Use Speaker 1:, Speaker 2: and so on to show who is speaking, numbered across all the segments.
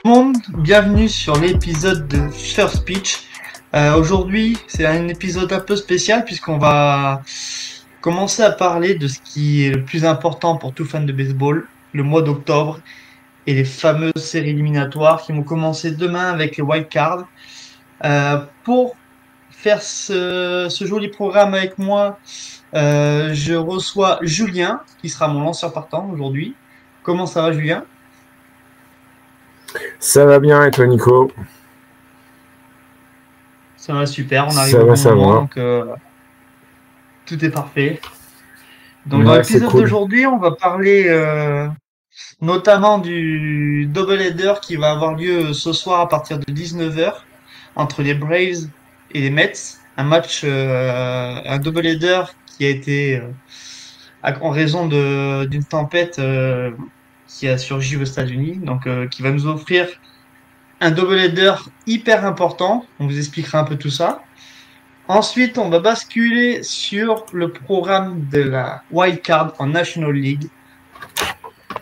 Speaker 1: Tout le monde, bienvenue sur l'épisode de First Pitch. Aujourd'hui, c'est un épisode un peu spécial puisqu'on va commencer à parler de ce qui est le plus important pour tout fan de baseball, le mois d'octobre et les fameuses séries éliminatoires qui vont commencer demain avec les wild cards. Pour faire ce joli programme avec moi, je reçois Julien qui sera mon lanceur partant aujourd'hui. Comment ça va, Julien?
Speaker 2: Ça va bien et toi, Nico?
Speaker 1: Ça va super, on arrive
Speaker 2: Ça
Speaker 1: au
Speaker 2: va,
Speaker 1: bon
Speaker 2: ça
Speaker 1: moment,
Speaker 2: va.
Speaker 1: donc tout est parfait. Donc dans
Speaker 2: Ouais, c'est
Speaker 1: l'épisode
Speaker 2: cool.
Speaker 1: d'aujourd'hui, on va parler notamment du double-header qui va avoir lieu ce soir à partir de 19 h entre les Braves et les Mets. Un match, un double-header qui a été, en raison d'une tempête qui a surgi aux États-Unis, donc qui va nous offrir un double-header hyper important. On vous expliquera un peu tout ça. Ensuite, on va basculer sur le programme de la Wild Card en National League,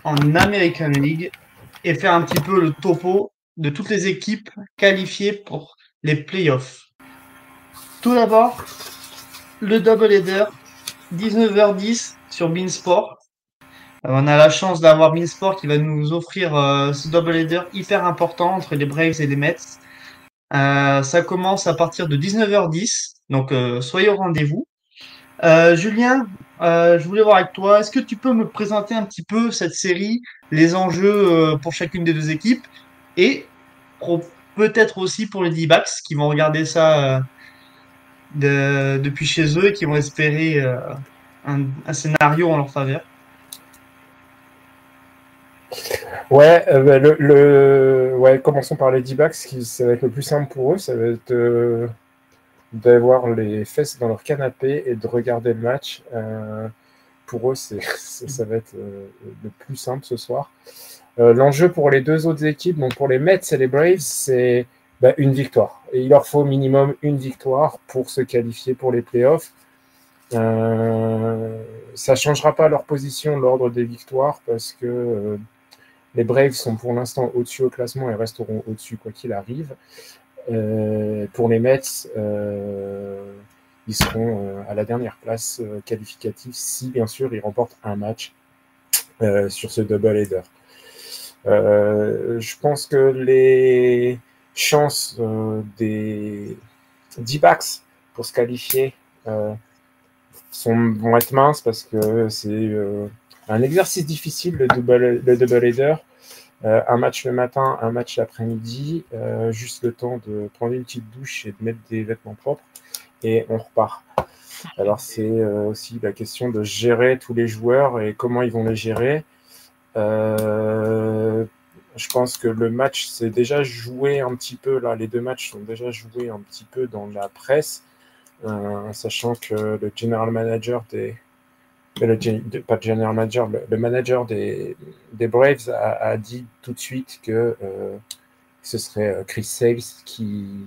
Speaker 1: en American League, et faire un petit peu le topo de toutes les équipes qualifiées pour les playoffs. Tout d'abord, le doubleheader, 19h10 sur Beansport. On a la chance d'avoir Beansport qui va nous offrir ce doubleheader hyper important entre les Braves et les Mets. Ça commence à partir de 19h10, donc soyez au rendez-vous. Julien, je voulais voir avec toi, est-ce que tu peux me présenter un petit peu cette série, les enjeux pour chacune des deux équipes et peut-être aussi pour les D-backs qui vont regarder ça depuis chez eux et qui vont espérer un scénario en leur faveur.
Speaker 2: Ouais, ouais, commençons par les D-backs, ça va être le plus simple pour eux, ça va être d'avoir les fesses dans leur canapé et de regarder le match. Pour eux, ça va être le plus simple ce soir. L'enjeu pour les deux autres équipes, donc pour les Mets et les Braves, c'est une victoire. Et il leur faut au minimum une victoire pour se qualifier pour les playoffs. Ça ne changera pas leur position, l'ordre des victoires, parce que les Braves sont pour l'instant au-dessus au classement et resteront au-dessus quoi qu'il arrive. Pour les Mets, ils seront à la dernière place qualificative si, bien sûr, ils remportent un match sur ce double-header. Je pense que les chances des D-backs pour se qualifier vont être minces parce que c'est un exercice difficile, le double-header. Un match le matin, un match l'après-midi, juste le temps de prendre une petite douche et de mettre des vêtements propres et on repart. Alors c'est aussi la question de gérer tous les joueurs et comment ils vont les gérer. Je pense que le match s'est déjà joué un petit peu, là, les deux matchs sont déjà joués un petit peu dans la presse, sachant que le general manager pas le general manager, le manager des Braves a dit tout de suite que ce serait Chris Sales qui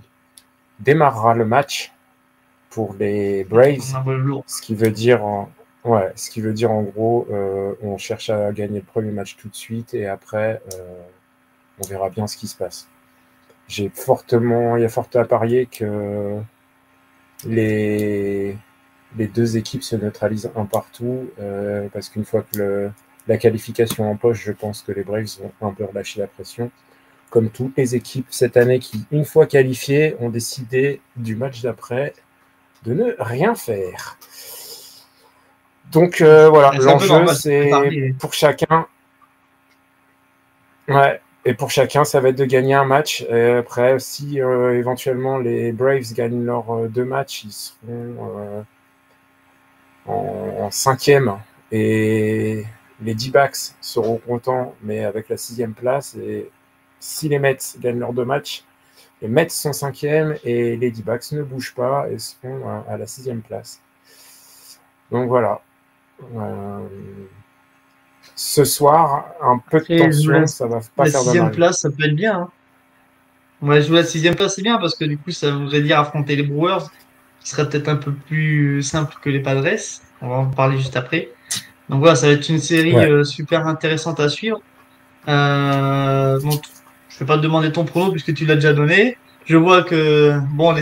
Speaker 2: démarrera le match pour les Braves, ce qui veut dire en gros, on cherche à gagner le premier match tout de suite et après, on verra bien ce qui se passe. Il y a fort à parier que les deux équipes se neutralisent un partout, parce qu'une fois que la qualification en poche, je pense que les Braves vont un peu relâcher la pression. Comme toutes les équipes cette année qui, une fois qualifiées, ont décidé du match d'après de ne rien faire. Donc voilà, l'enjeu c'est pour chacun. Ouais, et pour chacun, ça va être de gagner un match. Et après, si éventuellement les Braves gagnent leurs deux matchs, ils seront en cinquième et les D-backs seront contents, mais avec la 6e place. Et si les Mets gagnent leurs deux matchs, les Mets sont 5e et les D-backs ne bougent pas et seront à la 6e place. Donc voilà. Ce soir, un peu de tension, ça va pas faire de mal.
Speaker 1: La 6e place, ça peut être bien. Hein. Ouais, jouer la 6e place, c'est bien parce que du coup, ça voudrait dire affronter les Brewers, qui serait peut-être un peu plus simple que les Padres. On va en parler juste après. Donc voilà, ça va être une série super intéressante à suivre. Donc, je vais pas te demander ton prono puisque tu l'as déjà donné. Je vois que, bon,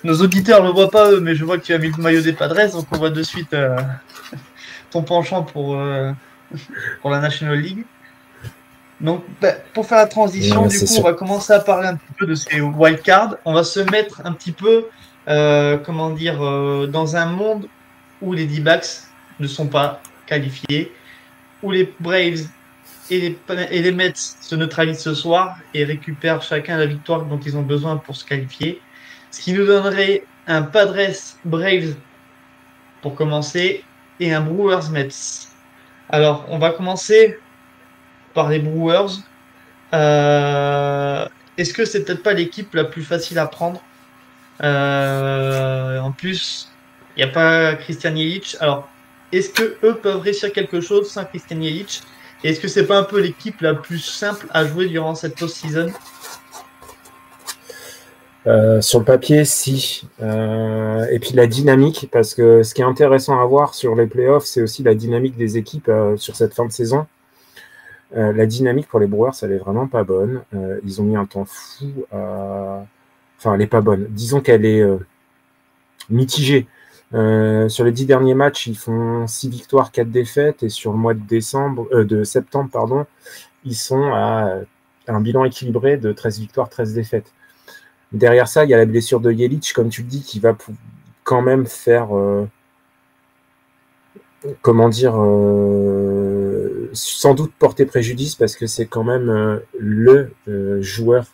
Speaker 1: nos auditeurs ne le voient pas eux, mais je vois que tu as mis le maillot des Padres, donc on voit de suite ton penchant pour la National League. Donc, bah, pour faire la transition,
Speaker 2: Ouais,
Speaker 1: du
Speaker 2: c'est
Speaker 1: coup, on
Speaker 2: sûr.
Speaker 1: va commencer à parler un petit peu de ces wildcards. On va se mettre un petit peu, comment dire, dans un monde où les D-backs ne sont pas qualifiés, où les Braves et les Mets se neutralisent ce soir et récupèrent chacun la victoire dont ils ont besoin pour se qualifier. Ce qui nous donnerait un Padres Braves pour commencer et un Brewers Mets. Alors, on va commencer par les Brewers. Euh, Est-ce que c'est peut-être pas l'équipe la plus facile à prendre? En plus, il n'y a pas Christian Yelich. Alors, est-ce que eux peuvent réussir quelque chose sans Christian Yelich? Et est-ce que c'est pas un peu l'équipe la plus simple à jouer durant cette post-season?
Speaker 2: Sur le papier, si. Et puis la dynamique, parce que ce qui est intéressant à voir sur les playoffs, c'est aussi la dynamique des équipes sur cette fin de saison. La dynamique pour les Brewers, elle est vraiment pas bonne. Ils ont mis un temps fou à... Enfin, elle est pas bonne. Disons qu'elle est mitigée. Sur les 10 derniers matchs, ils font 6 victoires, 4 défaites. Et sur le mois de septembre, pardon, ils sont à un bilan équilibré de 13 victoires, 13 défaites. Derrière ça, il y a la blessure de Yelich, comme tu le dis, qui va quand même faire, comment dire, sans doute porter préjudice parce que c'est quand même le joueur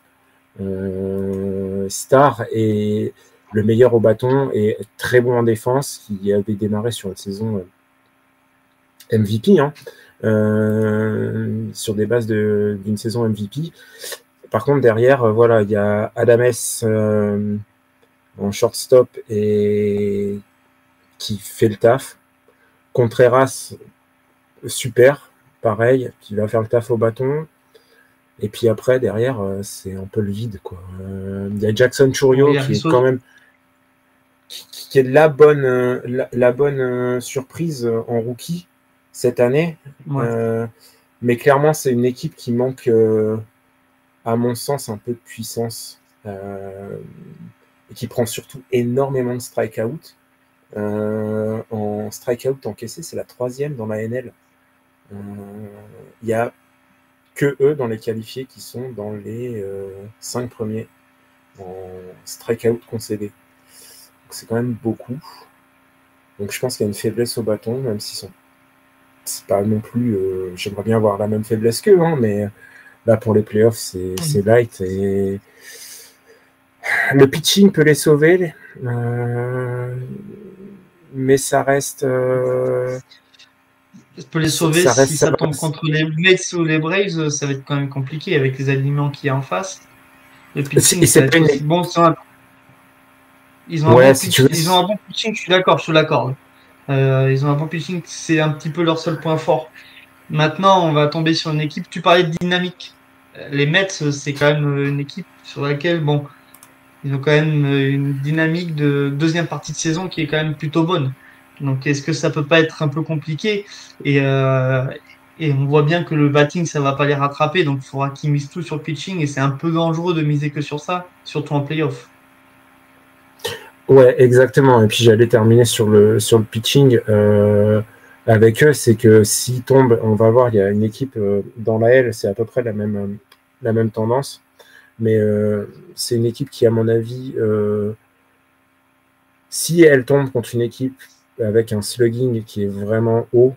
Speaker 2: star et le meilleur au bâton et très bon en défense qui avait démarré sur une saison MVP, hein, sur des bases d'une saison MVP. Par contre, derrière, voilà, il y a Adames en shortstop et qui fait le taf. Contreras, super, pareil, qui va faire le taf au bâton. Et puis après, derrière, c'est un peu le vide, quoi. Il y a Jackson Chourio
Speaker 1: Oui,
Speaker 2: qui est quand même qui est la bonne surprise en rookie cette année.
Speaker 1: ouais.
Speaker 2: Mais clairement, c'est une équipe qui manque, à mon sens, un peu de puissance et qui prend surtout énormément de strikeout. En strikeout encaissé, c'est la 3e dans la NL. Il y a que eux dans les qualifiés qui sont dans les 5 premiers en strikeout concédé. C'est quand même beaucoup. Donc je pense qu'il y a une faiblesse au bâton, même si c'est pas non plus. J'aimerais bien avoir la même faiblesse qu'eux, hein, mais là pour les playoffs, c'est light. Et le pitching peut les sauver, mais ça reste.
Speaker 1: Je peux les sauver
Speaker 2: Ça reste
Speaker 1: si
Speaker 2: ça
Speaker 1: ça tombe contre les Mets ou les Braves, ça va être quand même compliqué avec les aliments qu'il y a en face. Le pitching,
Speaker 2: et
Speaker 1: ça
Speaker 2: c'est
Speaker 1: va
Speaker 2: pas
Speaker 1: être
Speaker 2: une.
Speaker 1: aussi bon. Ils ont un
Speaker 2: Ouais,
Speaker 1: bon
Speaker 2: si tu veux.
Speaker 1: pitch, ils ont un bon pitching, je suis d'accord, je te l'accorde. Ils ont un bon pitching, c'est un petit peu leur seul point fort. Maintenant, on va tomber sur une équipe. Tu parlais de dynamique. Les Mets, c'est quand même une équipe sur laquelle, bon, ils ont quand même une dynamique de deuxième partie de saison qui est quand même plutôt bonne. Donc, est-ce que ça peut pas être un peu compliqué? Et, euh, et on voit bien que le batting, ça va pas les rattraper. Donc, il faudra qu'ils misent tout sur le pitching. Et c'est un peu dangereux de miser que sur ça, surtout en playoff.
Speaker 2: Ouais, exactement. Et puis j'allais terminer sur le pitching avec eux, c'est que s'ils tombent, on va voir, il y a une équipe dans la L, c'est à peu près la même tendance, mais c'est une équipe qui, à mon avis, si elle tombe contre une équipe avec un slugging qui est vraiment haut,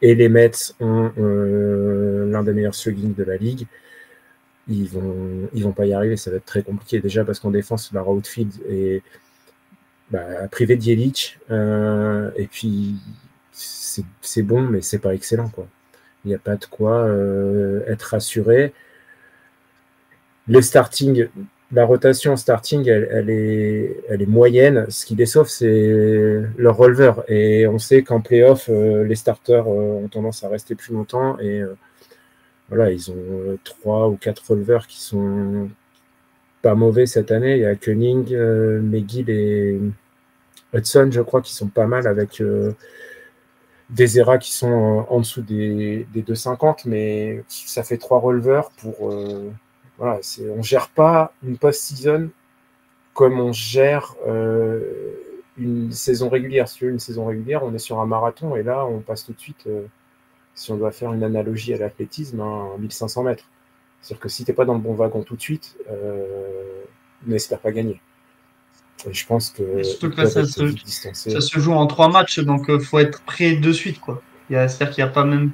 Speaker 2: et les Mets ont l'un des meilleurs slugging de la ligue, ils vont pas y arriver, ça va être très compliqué déjà parce qu'en défense, leur outfield est privé de Yelich, et puis c'est bon, mais c'est pas excellent, quoi. Il n'y a pas de quoi être rassuré. Le starting, la rotation starting, elle est moyenne. Ce qui les sauve, c'est leur releveur. Et on sait qu'en playoff, les starters ont tendance à rester plus longtemps. Et voilà, ils ont 3 ou 4 releveurs qui sont pas mauvais cette année. Il y a Koenig, McGill et Hudson, je crois, qui sont pas mal avec des ERA qui sont en dessous des 2,50, mais ça fait 3 releveurs pour... voilà, on ne gère pas une post-season comme on gère une saison régulière. Si une saison régulière, on est sur un marathon, et là, on passe tout de suite, si on doit faire une analogie à l'athlétisme, à 1500 mètres. C'est-à-dire que si tu n'es pas dans le bon wagon tout de suite, n'espère pas gagner. Et je pense que
Speaker 1: surtout que là, ça se joue en 3 matchs, donc il faut être prêt de suite, quoi. C'est-à-dire qu'il n'y a pas même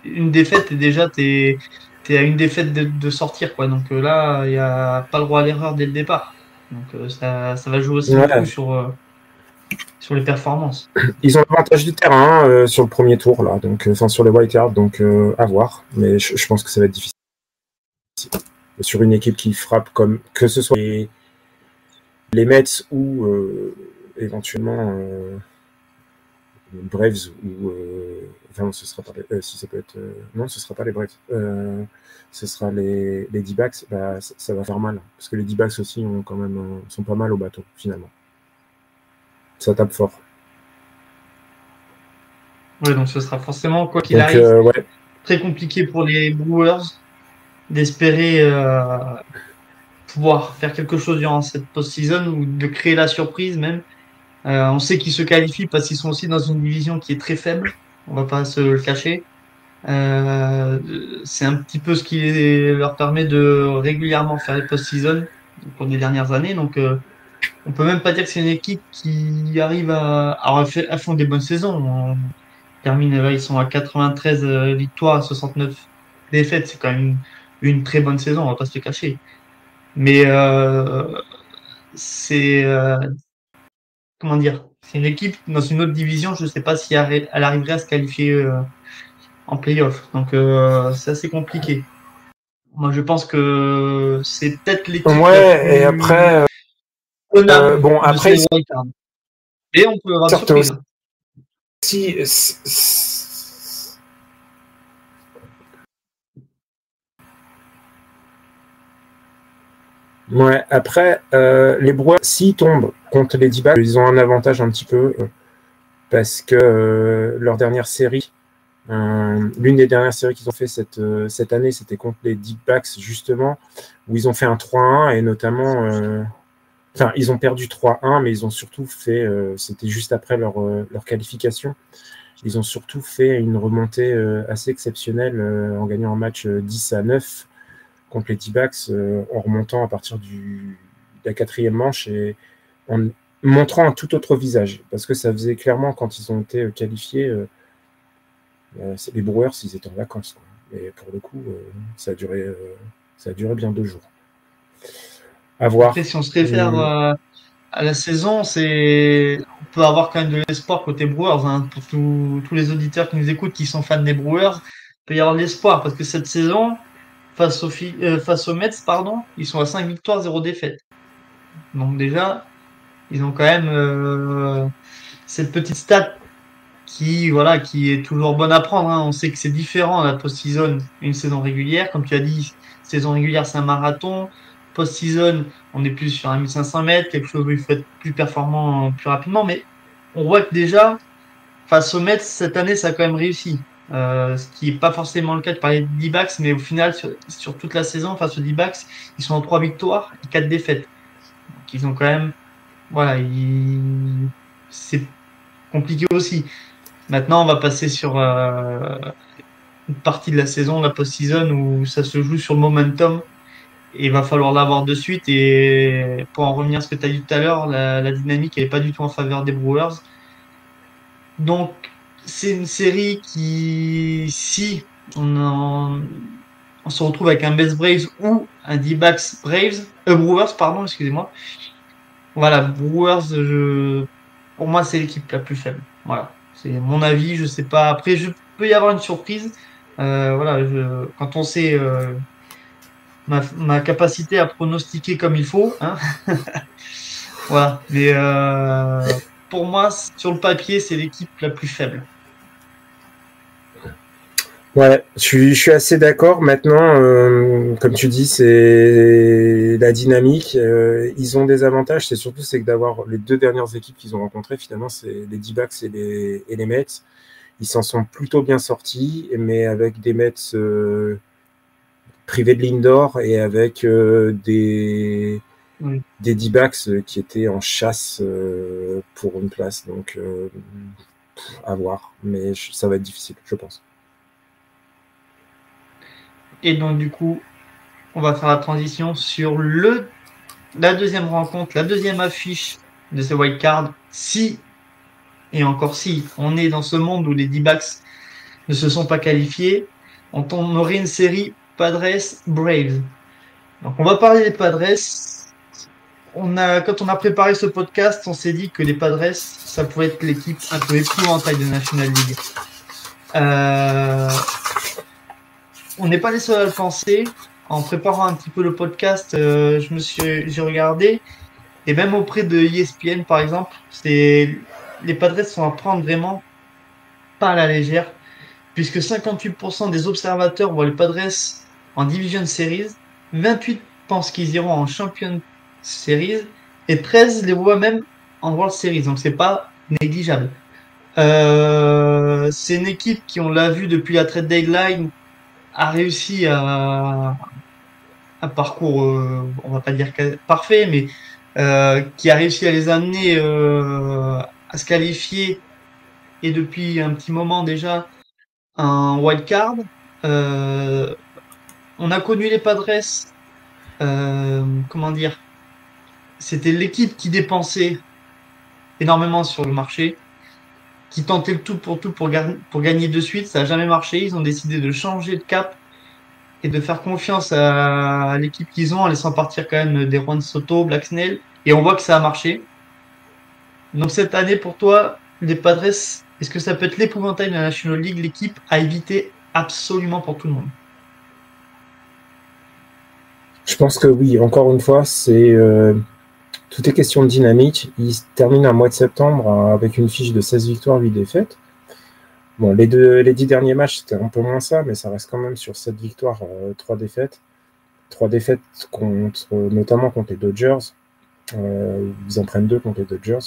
Speaker 1: une défaite, et déjà, tu es à une défaite de sortir, quoi. Donc là, il n'y a pas le droit à l'erreur dès le départ. Donc ça va jouer aussi beaucoup sur les performances.
Speaker 2: Ils ont l'avantage du terrain sur le premier tour, là, donc, sur les wildcards, donc à voir. Mais je pense que ça va être difficile. Sur une équipe qui frappe, comme que ce soit les Mets ou éventuellement Braves ou enfin ce sera pas si ça peut être non, ce sera pas les Braves, ce sera les D-backs. Bah, ça va faire mal parce que les D-backs aussi sont pas mal au bateau finalement. Ça tape fort.
Speaker 1: Oui, donc ce sera forcément, quoi qu'il arrive, très compliqué pour les Brewers d'espérer pouvoir faire quelque chose durant cette post-season ou de créer la surprise même. On sait qu'ils se qualifient parce qu'ils sont aussi dans une division qui est très faible, on va pas se le cacher. C'est un petit peu ce qui leur permet de régulièrement faire les post-season pour les dernières années. Donc on peut même pas dire que c'est une équipe qui arrive à font des bonnes saisons. On termine là, ils sont à 93 victoires, 69 défaites. C'est quand même une très bonne saison, on va pas se le cacher. Mais c'est comment dire, c'est une équipe dans une autre division. Je sais pas si elle arriverait à se qualifier en playoff. Donc c'est assez compliqué. Moi, je pense que c'est peut-être l'équipe.
Speaker 2: Ouais, et après.
Speaker 1: Bon, après. Et on peut avoir une surprise.
Speaker 2: Ouais, après, les Brewers, s'ils tombent contre les D-backs, ils ont un avantage un petit peu parce que leur dernière série, l'une des dernières séries qu'ils ont fait cette année, c'était contre les D-backs justement, où ils ont fait un 3-1 et notamment, enfin, ils ont perdu 3-1, mais ils ont surtout fait, c'était juste après leur qualification, ils ont surtout fait une remontée assez exceptionnelle en gagnant un match 10-9 contre les D-backs en remontant à partir de la 4e manche et en montrant un tout autre visage. Parce que ça faisait clairement, quand ils ont été qualifiés, les Brewers, ils étaient en vacances, quoi. Et pour le coup, ça a duré bien 2 jours. À voir.
Speaker 1: Après, si on se réfère à la saison, on peut avoir quand même de l'espoir côté Brewers. Hein, pour tous les auditeurs qui nous écoutent, qui sont fans des Brewers, il peut y avoir de l'espoir parce que cette saison, face aux Mets, ils sont à 5 victoires, 0 défaites. Donc déjà, ils ont quand même cette petite stat qui est toujours bonne à prendre. Hein. On sait que c'est différent la post-season et une saison régulière. Comme tu as dit, saison régulière, c'est un marathon. Post-season, on est plus sur un 1500 mètres, quelque chose où il faut être plus performant plus rapidement. Mais on voit que déjà, face aux Mets, cette année, ça a quand même réussi. Ce qui n'est pas forcément le cas de parler de D-backs, mais au final, sur toute la saison, face aux D-backs, ils sont en 3 victoires et 4 défaites. Donc, ils ont quand même. Voilà, c'est compliqué aussi. Maintenant, on va passer sur une partie de la saison, la post-season, où ça se joue sur le momentum. Et il va falloir l'avoir de suite. Et pour en revenir à ce que tu as dit tout à l'heure, la dynamique n'est pas du tout en faveur des Brewers. Donc, c'est une série qui, si on se retrouve avec un Mets Braves ou un D-backs Brewers, pardon, excusez-moi. Voilà, Brewers, pour moi, c'est l'équipe la plus faible. Voilà, c'est mon avis. Je sais pas. Après, je peux y avoir une surprise. Voilà, quand on sait ma capacité à pronostiquer comme il faut, hein. Voilà. Mais pour moi, sur le papier, c'est l'équipe la plus faible.
Speaker 2: Ouais, je suis assez d'accord. Maintenant, comme tu dis, c'est la dynamique. Ils ont des avantages. C'est que d'avoir les 2 dernières équipes qu'ils ont rencontrées, finalement, c'est les D-backs et les Mets. ils s'en sont plutôt bien sortis, mais avec des Mets privés de Lindor et avec des D-backs qui étaient en chasse pour une place. Donc, à voir. Mais ça va être difficile, je pense.
Speaker 1: Et donc, du coup, on va faire la transition sur la deuxième rencontre, la deuxième affiche de ce wildcard. Si, et encore si, on est dans ce monde où les D-backs ne se sont pas qualifiés, on aurait une série Padres-Braves. Donc, on va parler des Padres. Quand on a préparé ce podcast, on s'est dit que les Padres, ça pouvait être l'équipe un peu épouvantable de National League. On n'est pas les seuls à le penser. En préparant un petit peu le podcast, j'ai regardé, et même auprès de ESPN, par exemple, les Padres sont à prendre vraiment pas à la légère, puisque 58% des observateurs voient les Padres en Division Series, 28 pensent qu'ils iront en Champion Series, et 13 les voient même en World Series, donc c'est pas négligeable. C'est une équipe qui, on l'a vu depuis la trade deadline, a réussi un parcours, on va pas dire parfait, mais qui a réussi à les amener à se qualifier, et depuis un petit moment déjà un wild card. On a connu les Padres, comment dire, c'était l'équipe qui dépensait énormément sur le marché, qui tentait le tout pour gagner de suite. Ça n'a jamais marché. Ils ont décidé de changer de cap et de faire confiance à l'équipe qu'ils ont en laissant partir quand même des Juan Soto, Black Snell. Et on voit que ça a marché. Donc cette année, pour toi, les Padres, est-ce que ça peut être l'épouvantail de la National League, l'équipe à éviter absolument pour tout le monde?
Speaker 2: Je pense que oui, encore une fois, tout est question de dynamique. Ils terminent un mois de septembre avec une fiche de 16 victoires, 8 défaites. Bon, les 10 derniers matchs, c'était un peu moins ça, mais ça reste quand même sur 7 victoires, 3 défaites. 3 défaites notamment contre les Dodgers. Ils en prennent 2 contre les Dodgers.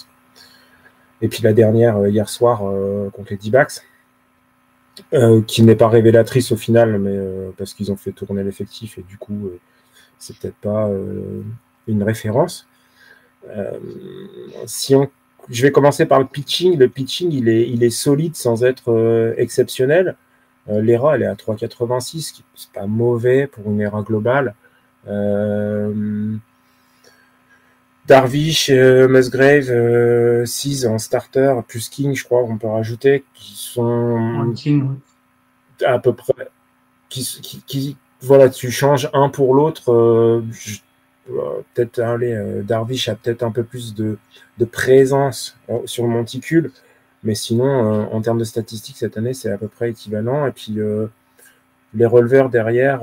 Speaker 2: Et puis la dernière, hier soir, contre les D-backs, qui n'est pas révélatrice au final, mais parce qu'ils ont fait tourner l'effectif et du coup, c'est peut-être pas une référence. Je vais commencer par le pitching. Le pitching, il est solide sans être exceptionnel. L'ERA, elle est à 3,86, c'est pas mauvais pour une ERA globale. Darvish, Musgrave, 6 en starter, plus King, je crois, on peut rajouter, qui sont à peu près. Voilà, tu changes un pour l'autre. Peut-être Darvish a peut-être un peu plus de présence sur le monticule, mais sinon, en termes de statistiques, cette année, c'est à peu près équivalent. Et puis, les releveurs derrière,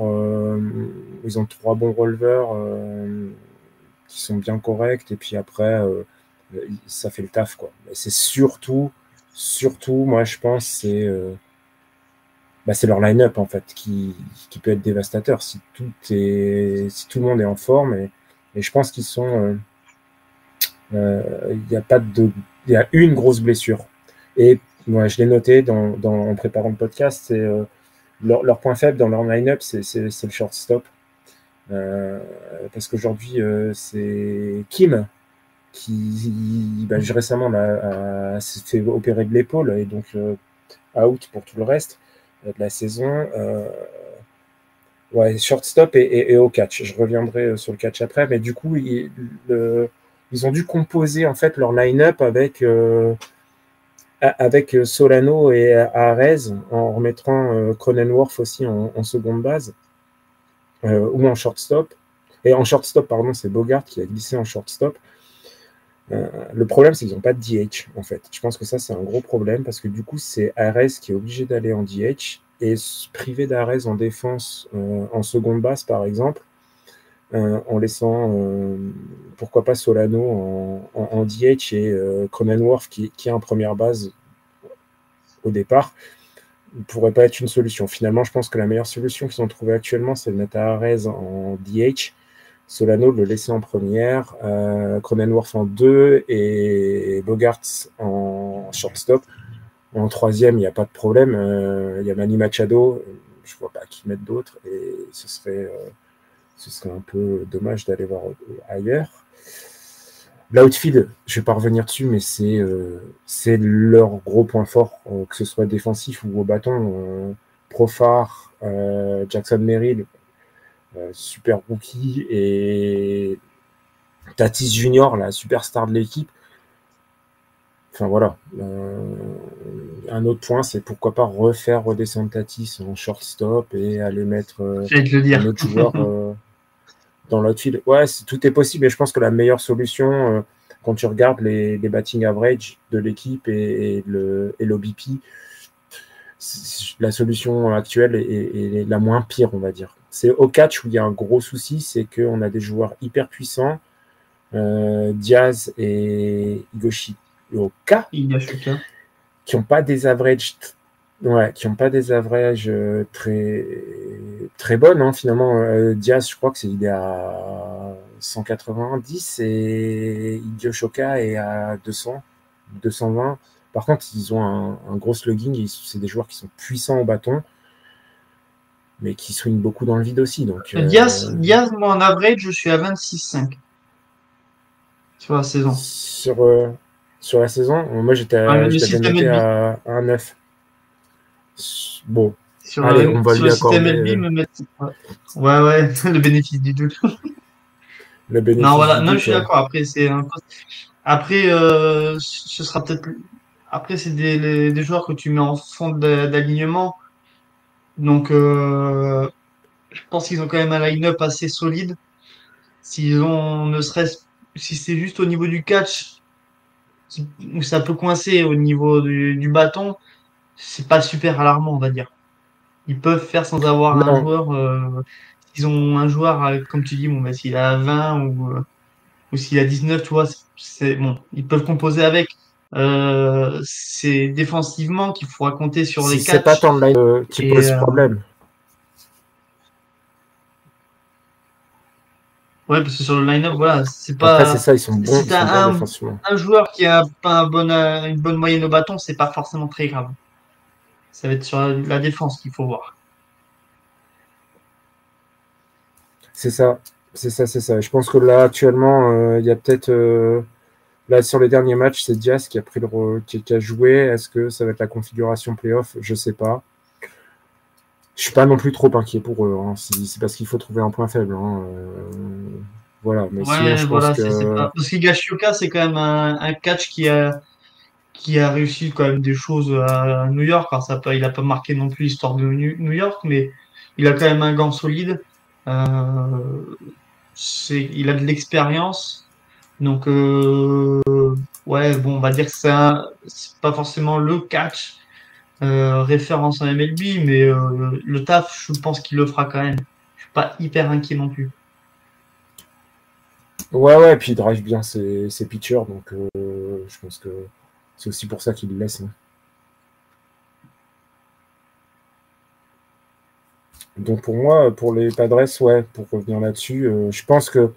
Speaker 2: ils ont 3 bons releveurs qui sont bien corrects, et puis après, ça fait le taf, quoi. Mais c'est surtout, moi, je pense, c'est leur line-up, en fait, qui peut être dévastateur si tout le monde est en forme, et je pense qu'ils sont... il y a une grosse blessure. Et moi, je l'ai noté en préparant le podcast, c'est leur point faible dans leur line-up, c'est le shortstop. Parce qu'aujourd'hui, c'est Kim qui récemment s'est fait opérer de l'épaule et donc out pour tout le reste de la saison. Shortstop et au catch. Je reviendrai sur le catch après, mais du coup, ils ont dû composer en fait leur line-up avec Solano et Arez, en remettant Cronenworth aussi en seconde base, ou en shortstop. Et en shortstop, pardon, c'est Bogart qui a glissé en shortstop. Le problème, c'est qu'ils n'ont pas de DH, en fait. Je pense que ça, c'est un gros problème, parce que du coup, c'est Arez qui est obligé d'aller en DH, et se priver d'Arez en défense, en seconde base, par exemple, en laissant, pourquoi pas Solano en DH et Cronenworth qui est en première base au départ, ne pourrait pas être une solution. Finalement, je pense que la meilleure solution qu'ils ont trouvée actuellement, c'est de mettre Arez en DH, Solano de le laisser en première, Cronenworth en 2 et Bogarts en shortstop. En troisième, il n'y a pas de problème. Il y a Manny Machado. Je ne vois pas qui mettre d'autres. Et ce serait un peu dommage d'aller voir ailleurs. L'outfield, je ne vais pas revenir dessus, mais c'est leur gros point fort, que ce soit défensif ou au bâton. Profar, Jackson Merrill, super rookie, et Tatis Junior, la superstar de l'équipe. Enfin voilà. Un autre point, c'est pourquoi pas refaire redescendre Tatis en shortstop et aller mettre
Speaker 1: J'allais te le
Speaker 2: un
Speaker 1: dire.
Speaker 2: autre joueur dans l'outfield. Ouais, tout est possible, mais je pense que la meilleure solution, quand tu regardes les batting average de l'équipe et l'OBP, la solution actuelle est la moins pire, on va dire. C'est au catch où il y a un gros souci, c'est qu'on a des joueurs hyper puissants, Diaz et Higashioka, qui n'ont pas des averages très très bonnes, hein, finalement. Diaz, je crois que il est à 190 et Higashioka est à 200, 220. Par contre, ils ont un gros slugging. C'est des joueurs qui sont puissants au bâton, mais qui swingent beaucoup dans le vide aussi. Donc,
Speaker 1: Diaz, moi en average, je suis à 26,5 sur la saison.
Speaker 2: Sur la saison, moi je l'avais noté à 9. Bon, allez, on va
Speaker 1: sur
Speaker 2: lui
Speaker 1: le système
Speaker 2: accorder
Speaker 1: LB, me mettre. Ouais, le bénéfice du doute.
Speaker 2: le bénéfice
Speaker 1: Non, voilà,
Speaker 2: du
Speaker 1: non, je
Speaker 2: doute.
Speaker 1: suis
Speaker 2: Ouais.
Speaker 1: d'accord. Après, Après, ce sera peut-être. Après, c'est des joueurs que tu mets en fond d'alignement. Donc, je pense qu'ils ont quand même un line-up assez solide. S'ils ont, ne serait-ce, si c'est juste au niveau du catch, où ça peut coincer au niveau du bâton, c'est pas super alarmant, on va dire. Ils peuvent faire sans avoir un
Speaker 2: Non,
Speaker 1: joueur. S'ils ont un joueur, comme tu dis, bon, bah, s'il a 20 ou s'il a 19, tu vois, c'est bon. Ils peuvent composer avec. C'est défensivement qu'il faudra compter sur les
Speaker 2: c'est pas
Speaker 1: catchs.
Speaker 2: tant le line qui
Speaker 1: Et
Speaker 2: pose problème.
Speaker 1: ouais, parce que sur le line-up, voilà, c'est
Speaker 2: Après, c'est
Speaker 1: pas.
Speaker 2: ça, ils
Speaker 1: Si
Speaker 2: sont bons
Speaker 1: t'as
Speaker 2: défensivement.
Speaker 1: un joueur qui a pas une bonne moyenne au bâton, c'est pas forcément très grave. Ça va être sur la défense qu'il faut voir.
Speaker 2: C'est ça, c'est ça. Je pense que là, actuellement, il y a peut-être. Là, sur les derniers matchs, c'est Diaz qui a qui a joué. Est-ce que ça va être la configuration playoff? Je sais pas. Je suis pas non plus trop inquiet pour eux. Hein. C'est parce qu'il faut trouver un point faible. Hein. Voilà, mais sinon,
Speaker 1: Ouais,
Speaker 2: je pense
Speaker 1: voilà, c'est
Speaker 2: que
Speaker 1: pas. Parce qu'Higashioka, c'est quand même un catch qui a réussi quand même des choses à New York. Alors il a pas marqué non plus l'histoire de New York, mais il a quand même un gant solide. Euh, il a de l'expérience. Donc, ouais, bon, on va dire que c'est pas forcément le catch référence en MLB, mais le taf, je pense qu'il le fera quand même. Je suis pas hyper inquiet non plus.
Speaker 2: ouais, puis il drive bien ses pitchers, donc je pense que c'est aussi pour ça qu'il le laisse. Hein. Donc pour moi, pour les Padres, ouais, pour revenir là-dessus, je pense que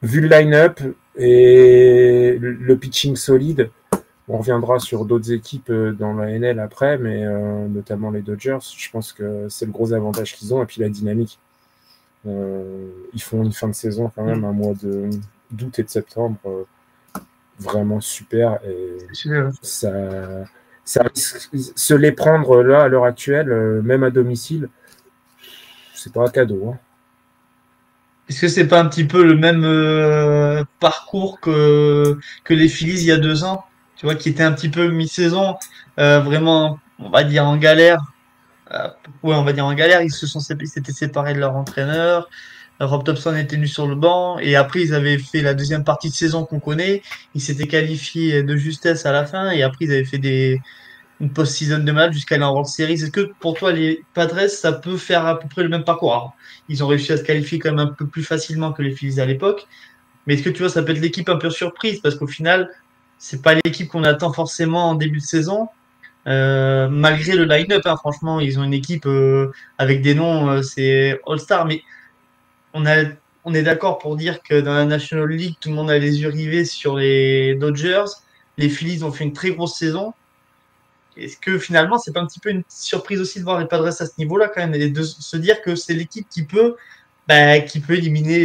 Speaker 2: vu le line-up et le pitching solide, on reviendra sur d'autres équipes dans la NL après, mais notamment les Dodgers, je pense que c'est le gros avantage qu'ils ont, et puis la dynamique. Ils font une fin de saison quand même, un mois d'août et de septembre vraiment super, et ça se les prendre là à l'heure actuelle, même à domicile, c'est pas un cadeau. Hein.
Speaker 1: Est-ce que c'est pas un petit peu le même parcours que les Phillies il y a 2 ans, tu vois, qui était un petit peu mi-saison, vraiment, on va dire en galère. Ouais, on va dire en galère. Ils s'étaient séparés de leur entraîneur. Rob Thompson était venu sur le banc et après ils avaient fait la deuxième partie de saison qu'on connaît. Ils s'étaient qualifiés de justesse à la fin et après ils avaient fait une post-season de match jusqu'à aller en World Series. Est-ce que pour toi les Padres ça peut faire à peu près le même parcours? Alors, ils ont réussi à se qualifier quand même un peu plus facilement que les Phillies à l'époque, mais est-ce que tu vois ça peut être l'équipe un peu surprise parce qu'au final c'est pas l'équipe qu'on attend forcément en début de saison. Malgré le line-up, hein, franchement, ils ont une équipe avec des noms, c'est All-Star, mais on a, on est d'accord pour dire que dans la National League, tout le monde a les yeux rivés sur les Dodgers. Les Phillies ont fait une très grosse saison. est-ce que finalement, c'est pas un petit peu une surprise aussi de voir les Padres à ce niveau-là quand même et de se dire que c'est l'équipe qui peut éliminer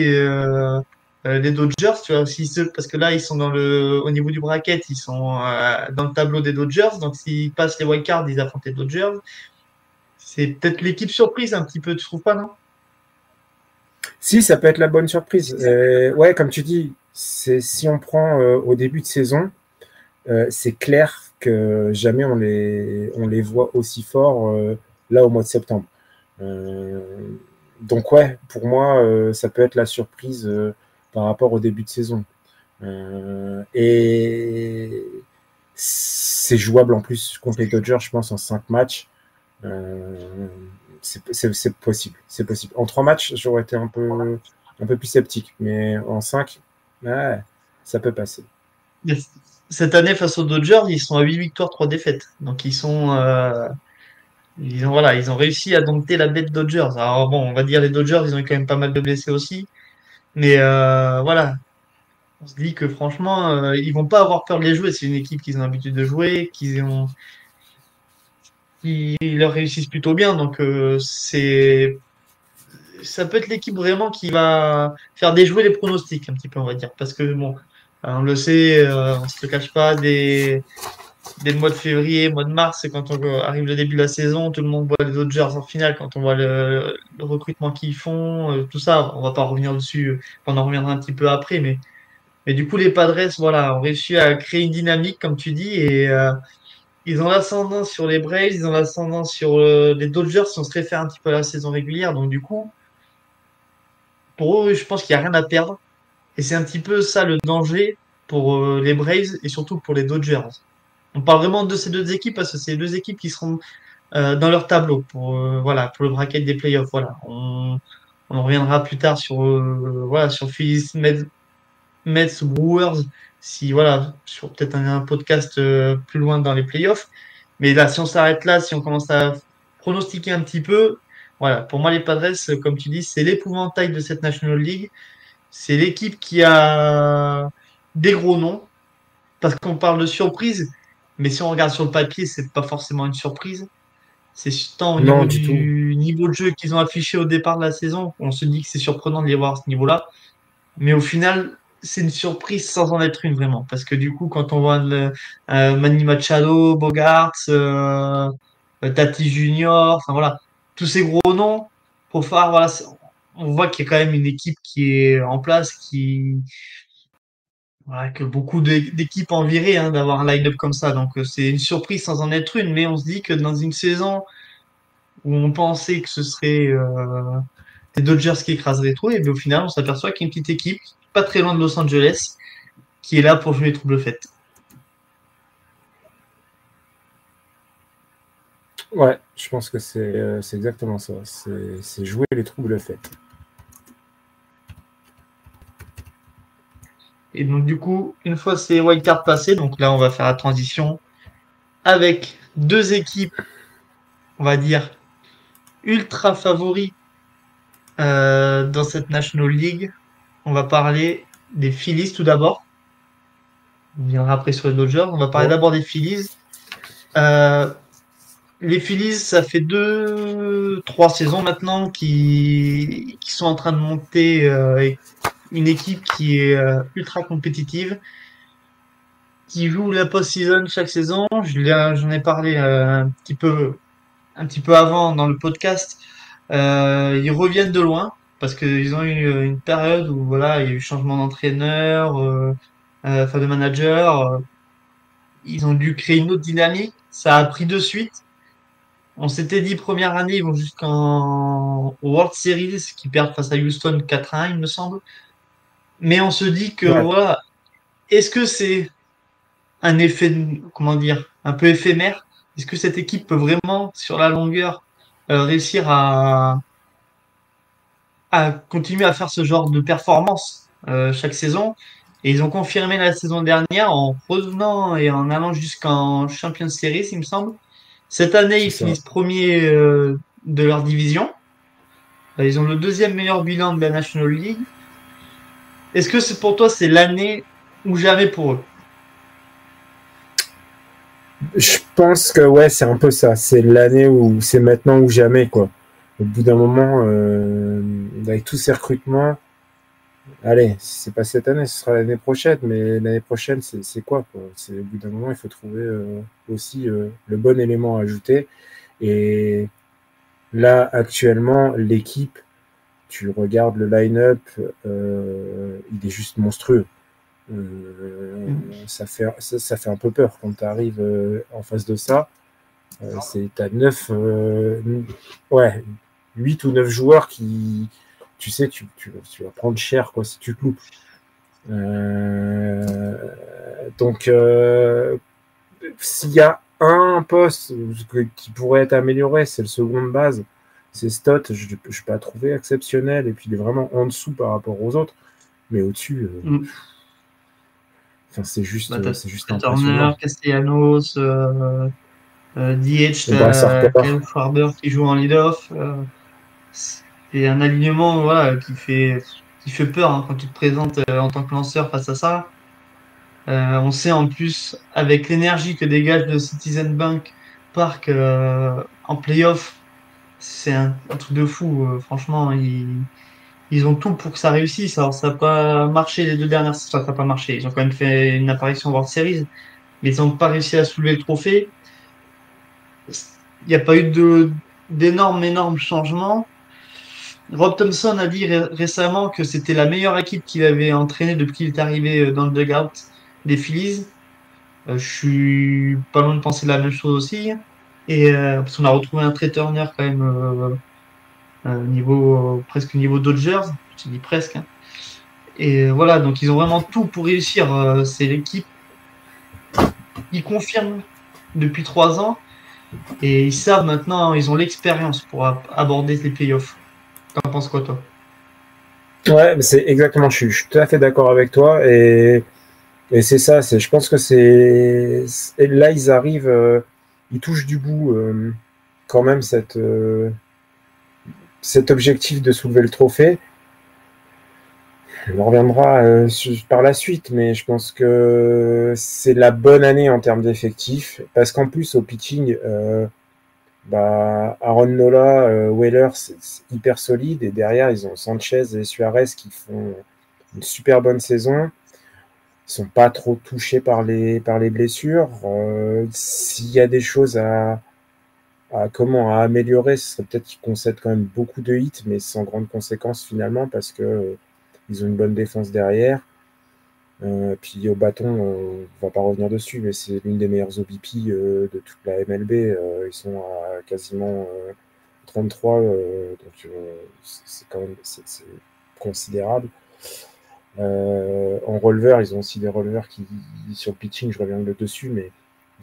Speaker 1: les Dodgers, tu vois, parce que là, ils sont au niveau du bracket, ils sont dans le tableau des Dodgers, donc s'ils passent les wildcards, ils affrontent les Dodgers. C'est peut-être l'équipe surprise un petit peu, tu trouves pas, non?
Speaker 2: Si, ça peut être la bonne surprise. Ouais, comme tu dis, si on prend au début de saison, c'est clair que jamais on les voit aussi forts là au mois de septembre. Donc ouais, pour moi, ça peut être la surprise par rapport au début de saison. Et c'est jouable en plus contre les Dodgers, je pense, en 5 matchs. C'est possible. C'est possible. En 3 matchs, j'aurais été un peu plus sceptique, mais en 5, ouais, ça peut passer.
Speaker 1: Cette année, face aux Dodgers, ils sont à 8 victoires, 3 défaites. Donc voilà, ils ont réussi à dompter la bête Dodgers. Alors bon, on va dire les Dodgers, ils ont eu quand même pas mal de blessés aussi. Mais voilà, on se dit que franchement, ils vont pas avoir peur de les jouer. C'est une équipe qu'ils ont l'habitude de jouer, qui leur réussissent plutôt bien. Donc ça peut être l'équipe vraiment qui va faire déjouer les pronostics un petit peu, on va dire. Parce que bon, on le sait, on se le cache pas, dès le mois de février, mois de mars, c'est quand on arrive le début de la saison, tout le monde voit les Dodgers en finale, quand on voit le recrutement qu'ils font, tout ça, on va pas revenir dessus, on en reviendra un petit peu après, mais du coup, les Padres, voilà, ont réussi à créer une dynamique, comme tu dis, et ils ont l'ascendant sur les Braves, ils ont l'ascendant sur les Dodgers, si on se réfère un petit peu à la saison régulière, donc du coup, pour eux, je pense qu'il n'y a rien à perdre, et c'est un petit peu ça le danger pour les Braves et surtout pour les Dodgers. On parle vraiment de ces deux équipes parce que c'est les deux équipes qui seront dans leur tableau voilà, pour le bracket des playoffs. Voilà. On en reviendra plus tard sur Phillies, Mets ou Brewers, si, voilà, sur peut-être un podcast plus loin dans les playoffs. Mais là, si on s'arrête là, si on commence à pronostiquer un petit peu, voilà, pour moi, les Padres, comme tu dis, c'est l'épouvantail de cette National League. C'est l'équipe qui a des gros noms, parce qu'on parle de surprise, mais si on regarde sur le papier, c'est pas forcément une surprise. C'est tant au niveau
Speaker 2: Non, du tout.
Speaker 1: du niveau de jeu qu'ils ont affiché au départ de la saison, on se dit que c'est surprenant de les voir à ce niveau-là. Mais au final, c'est une surprise sans en être une vraiment. Parce que du coup, quand on voit Manny Machado, Bogarts, Tati Junior, enfin voilà, tous ces gros noms, Profar, voilà, on voit qu'il y a quand même une équipe qui est en place, voilà, que beaucoup d'équipes envieraient d'avoir un line-up comme ça. Donc c'est une surprise sans en être une, mais on se dit que dans une saison où on pensait que ce serait des Dodgers qui écraseraient tout, et bien au final on s'aperçoit qu'il y a une petite équipe pas très loin de Los Angeles qui est là pour jouer les troubles fêtes.
Speaker 2: Ouais, je pense que c'est exactement ça. C'est jouer les troubles faits.
Speaker 1: Et donc du coup, une fois ces wildcards passés, donc là on va faire la transition avec deux équipes, on va dire, ultra favoris dans cette National League. On va parler des Phillies tout d'abord. On viendra après sur les Dodgers. On va parler
Speaker 2: Ouais.
Speaker 1: d'abord des Phillies. Euh, les Phillies, ça fait 2, 3 saisons maintenant qui sont en train de monter une équipe qui est ultra compétitive, qui joue la post-season chaque saison. J'en ai parlé un petit peu avant dans le podcast. Ils reviennent de loin parce qu'ils ont eu une période où voilà, il y a eu changement d'entraîneur, enfin de manager. Ils ont dû créer une autre dynamique. Ça a pris de suite. On s'était dit première année, ils vont jusqu'en World Series, qui perdent face à Houston 4-1, il me semble. Mais on se dit que
Speaker 2: Ouais.
Speaker 1: voilà, est-ce que c'est un effet, comment dire, un peu éphémère? Est-ce que cette équipe peut vraiment, sur la longueur, réussir à continuer à faire ce genre de performance chaque saison? Et ils ont confirmé la saison dernière en revenant et en allant jusqu'en Champions Series, il me semble. Cette année,
Speaker 2: C'est
Speaker 1: ils
Speaker 2: ça.
Speaker 1: finissent premiers de leur division. Ils ont le deuxième meilleur bilan de la National League. Est-ce que pour toi, c'est l'année ou jamais pour eux?
Speaker 2: Je pense que ouais, c'est un peu ça. C'est l'année où c'est maintenant ou jamais, quoi. Au bout d'un moment, avec tous ces recrutements, allez, si c'est pas cette année, ce sera l'année prochaine. Mais l'année prochaine, c'est quoi, quoi? C'est au bout d'un moment, il faut trouver aussi le bon élément à ajouter. Et là, actuellement, l'équipe, tu regardes le line-up, il est juste monstrueux. Ça fait un peu peur quand tu arrives en face de ça. T'as 8 ou 9 joueurs qui, tu sais, tu vas prendre cher quoi, si tu te loupes. Donc, s'il y a un poste qui pourrait être amélioré, c'est le second de base. C'est Stott, je ne vais pas trouver exceptionnel, et puis il est vraiment en dessous par rapport aux autres. Mais au-dessus, c'est juste
Speaker 1: Turner,
Speaker 2: impressionnant.
Speaker 1: Castellanos, DH,
Speaker 2: Le brassard
Speaker 1: Kyle Schwarber qui joue en lead-off. C'est un alignement voilà, qui fait peur quand tu te présentes en tant que lanceur face à ça. On sait en plus, avec l'énergie que dégage le Citizen Bank Park en playoff, c'est un truc de fou. Franchement, ils ont tout pour que ça réussisse. Alors, ça n'a pas marché les deux dernières saisons. Ça n'a pas marché. Ils ont quand même fait une apparition World Series, mais ils n'ont pas réussi à soulever le trophée. Il n'y a pas eu d'énormes changements. Rob Thompson a dit récemment que c'était la meilleure équipe qu'il avait entraînée depuis qu'il est arrivé dans le dugout des Phillies. Je suis pas loin de penser la même chose aussi. Et parce qu'on a retrouvé un Trey Turner quand même presque niveau Dodgers. Je dis presque, hein. Et voilà, donc ils ont vraiment tout pour réussir. C'est l'équipe. Ils confirment depuis 3 ans et ils savent maintenant, ils ont l'expérience pour aborder les playoffs. T'en penses quoi, toi?
Speaker 2: Ouais, mais c'est exactement, je suis tout à fait d'accord avec toi. Et c'est ça, je pense que et là, ils arrivent, ils touchent du bout quand même cet objectif de soulever le trophée. On reviendra par la suite, mais je pense que c'est la bonne année en termes d'effectifs. Parce qu'en plus, au pitching, Aaron Nola, Wheeler, c'est hyper solide. Et derrière, ils ont Sanchez et Suarez qui font une super bonne saison. Ils sont pas trop touchés par les blessures. S'il y a des choses à améliorer, ce serait peut-être qu'ils concèdent quand même beaucoup de hits, mais sans grande conséquence finalement, parce que ils ont une bonne défense derrière. Puis au bâton, on va pas revenir dessus, mais c'est l'une des meilleures OBP de toute la MLB. Ils sont à quasiment 33, donc c'est quand même c'est considérable. En releveur, ils ont aussi des releveurs qui, sur le pitching, je reviens dessus, mais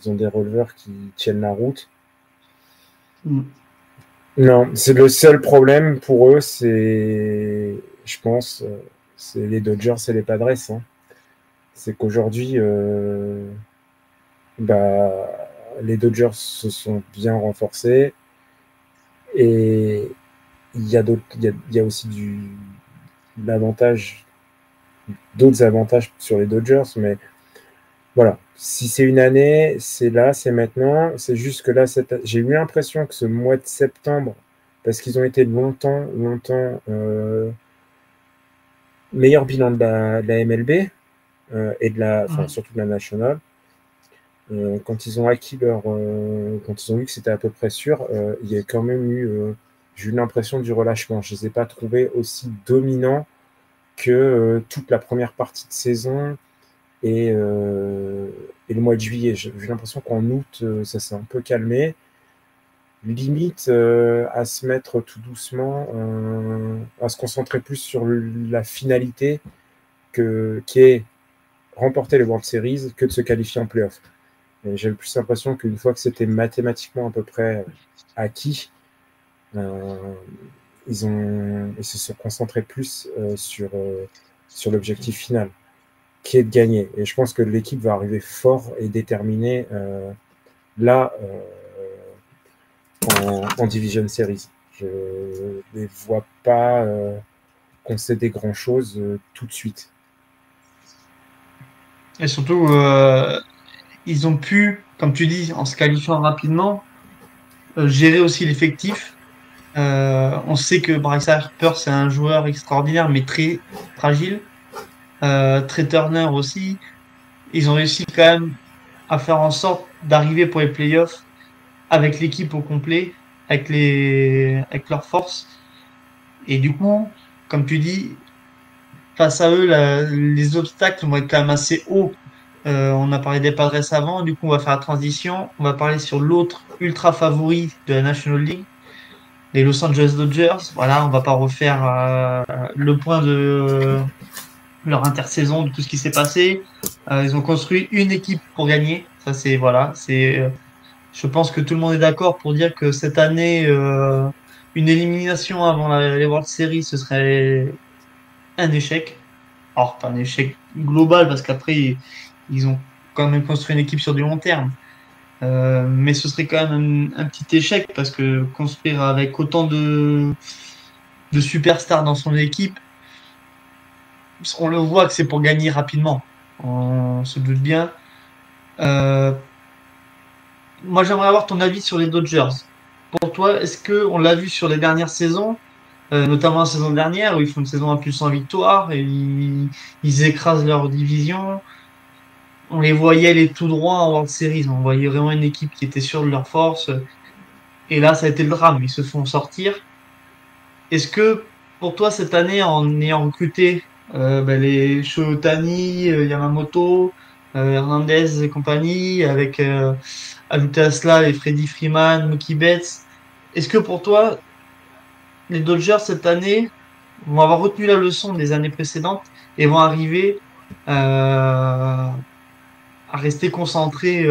Speaker 2: ils ont des releveurs qui tiennent la route. Non, c'est le seul problème pour eux, je pense, c'est les Dodgers et les Padres. Hein. C'est qu'aujourd'hui, les Dodgers se sont bien renforcés et il y a aussi d'autres avantages sur les Dodgers, mais voilà. Si c'est une année, c'est là, c'est maintenant. C'est juste que là, j'ai eu l'impression que ce mois de septembre, parce qu'ils ont été longtemps, meilleur bilan de la MLB et surtout de la National. Quand ils ont acquis quand ils ont vu que c'était à peu près sûr, il y a quand même j'ai eu l'impression du relâchement. Je ne les ai pas trouvés aussi dominants que toute la première partie de saison et le mois de juillet. J'ai eu l'impression qu'en août, ça s'est un peu calmé. Limite à se mettre tout doucement, à se concentrer plus sur la finalité qui est remporter les World Series que de se qualifier en playoff. J'ai plus l'impression qu'une fois que c'était mathématiquement à peu près acquis, ils se sont concentrés plus sur l'objectif final, qui est de gagner. Et je pense que l'équipe va arriver fort et déterminée là en Division Series. Je ne les vois pas concéder grand-chose tout de suite.
Speaker 1: Et surtout, ils ont pu, comme tu dis, en se qualifiant rapidement, gérer aussi l'effectif. On sait que Bryce Harper, c'est un joueur extraordinaire, mais très fragile. Trey Turner aussi. Ils ont réussi quand même à faire en sorte d'arriver pour les playoffs avec l'équipe au complet, avec leurs forces. Et du coup, comme tu dis, face à eux, les obstacles vont être quand même assez hauts. On a parlé des Padres avant, du coup, on va faire la transition. On va parler sur l'autre ultra favori de la National League, les Los Angeles Dodgers. Voilà, on va pas refaire le point de leur intersaison, de tout ce qui s'est passé. Ils ont construit une équipe pour gagner. Ça, c'est voilà, je pense que tout le monde est d'accord pour dire que cette année, une élimination avant les World Series, ce serait un échec. Alors, pas un échec global, parce qu'après, ils ont quand même construit une équipe sur du long terme. Mais ce serait quand même un petit échec, parce que construire avec autant de superstars dans son équipe, on le voit que c'est pour gagner rapidement. On se doute bien. Euh, Moi, j'aimerais avoir ton avis sur les Dodgers. Pour toi, est-ce que on l'a vu sur les dernières saisons, notamment la saison dernière, où ils font une saison à plus 100 victoires et ils écrasent leur division. On les voyait aller tout droit en World Series. On voyait vraiment une équipe qui était sûre de leur force. Et là, ça a été le drame. Ils se font sortir. Est-ce que pour toi, cette année, en ayant recruté les Shohei, Yamamoto, Hernandez et compagnie, avec ajouté à cela les Freddie Freeman, Mookie Betts, est-ce que pour toi, les Dodgers cette année vont avoir retenu la leçon des années précédentes et vont arriver à rester concentrés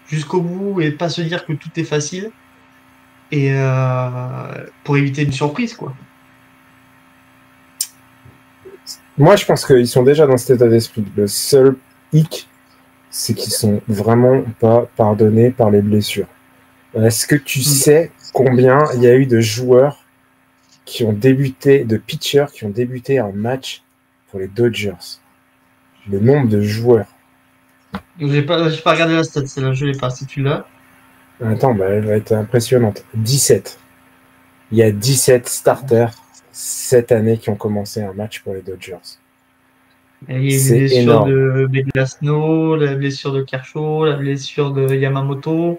Speaker 1: jusqu'au bout et pas se dire que tout est facile et pour éviter une surprise, quoi.
Speaker 2: Moi, je pense qu'ils sont déjà dans cet état d'esprit. Le seul hic, c'est qu'ils sont vraiment pas pardonnés par les blessures. Est-ce que tu sais combien il y a eu de joueurs qui ont débuté, de pitchers qui ont débuté un match pour les Dodgers? Le nombre de joueurs.
Speaker 1: J'ai pas regardé la stat, celle-là, je l'ai pas, si tu l'as.
Speaker 2: Attends, elle va être impressionnante. 17. Il y a 17 starters cette année qui ont commencé un match pour les Dodgers.
Speaker 1: Il y a eu les
Speaker 2: C'est
Speaker 1: blessures
Speaker 2: énorme.
Speaker 1: de Glasnow, la blessure de Kershaw, la blessure de Yamamoto.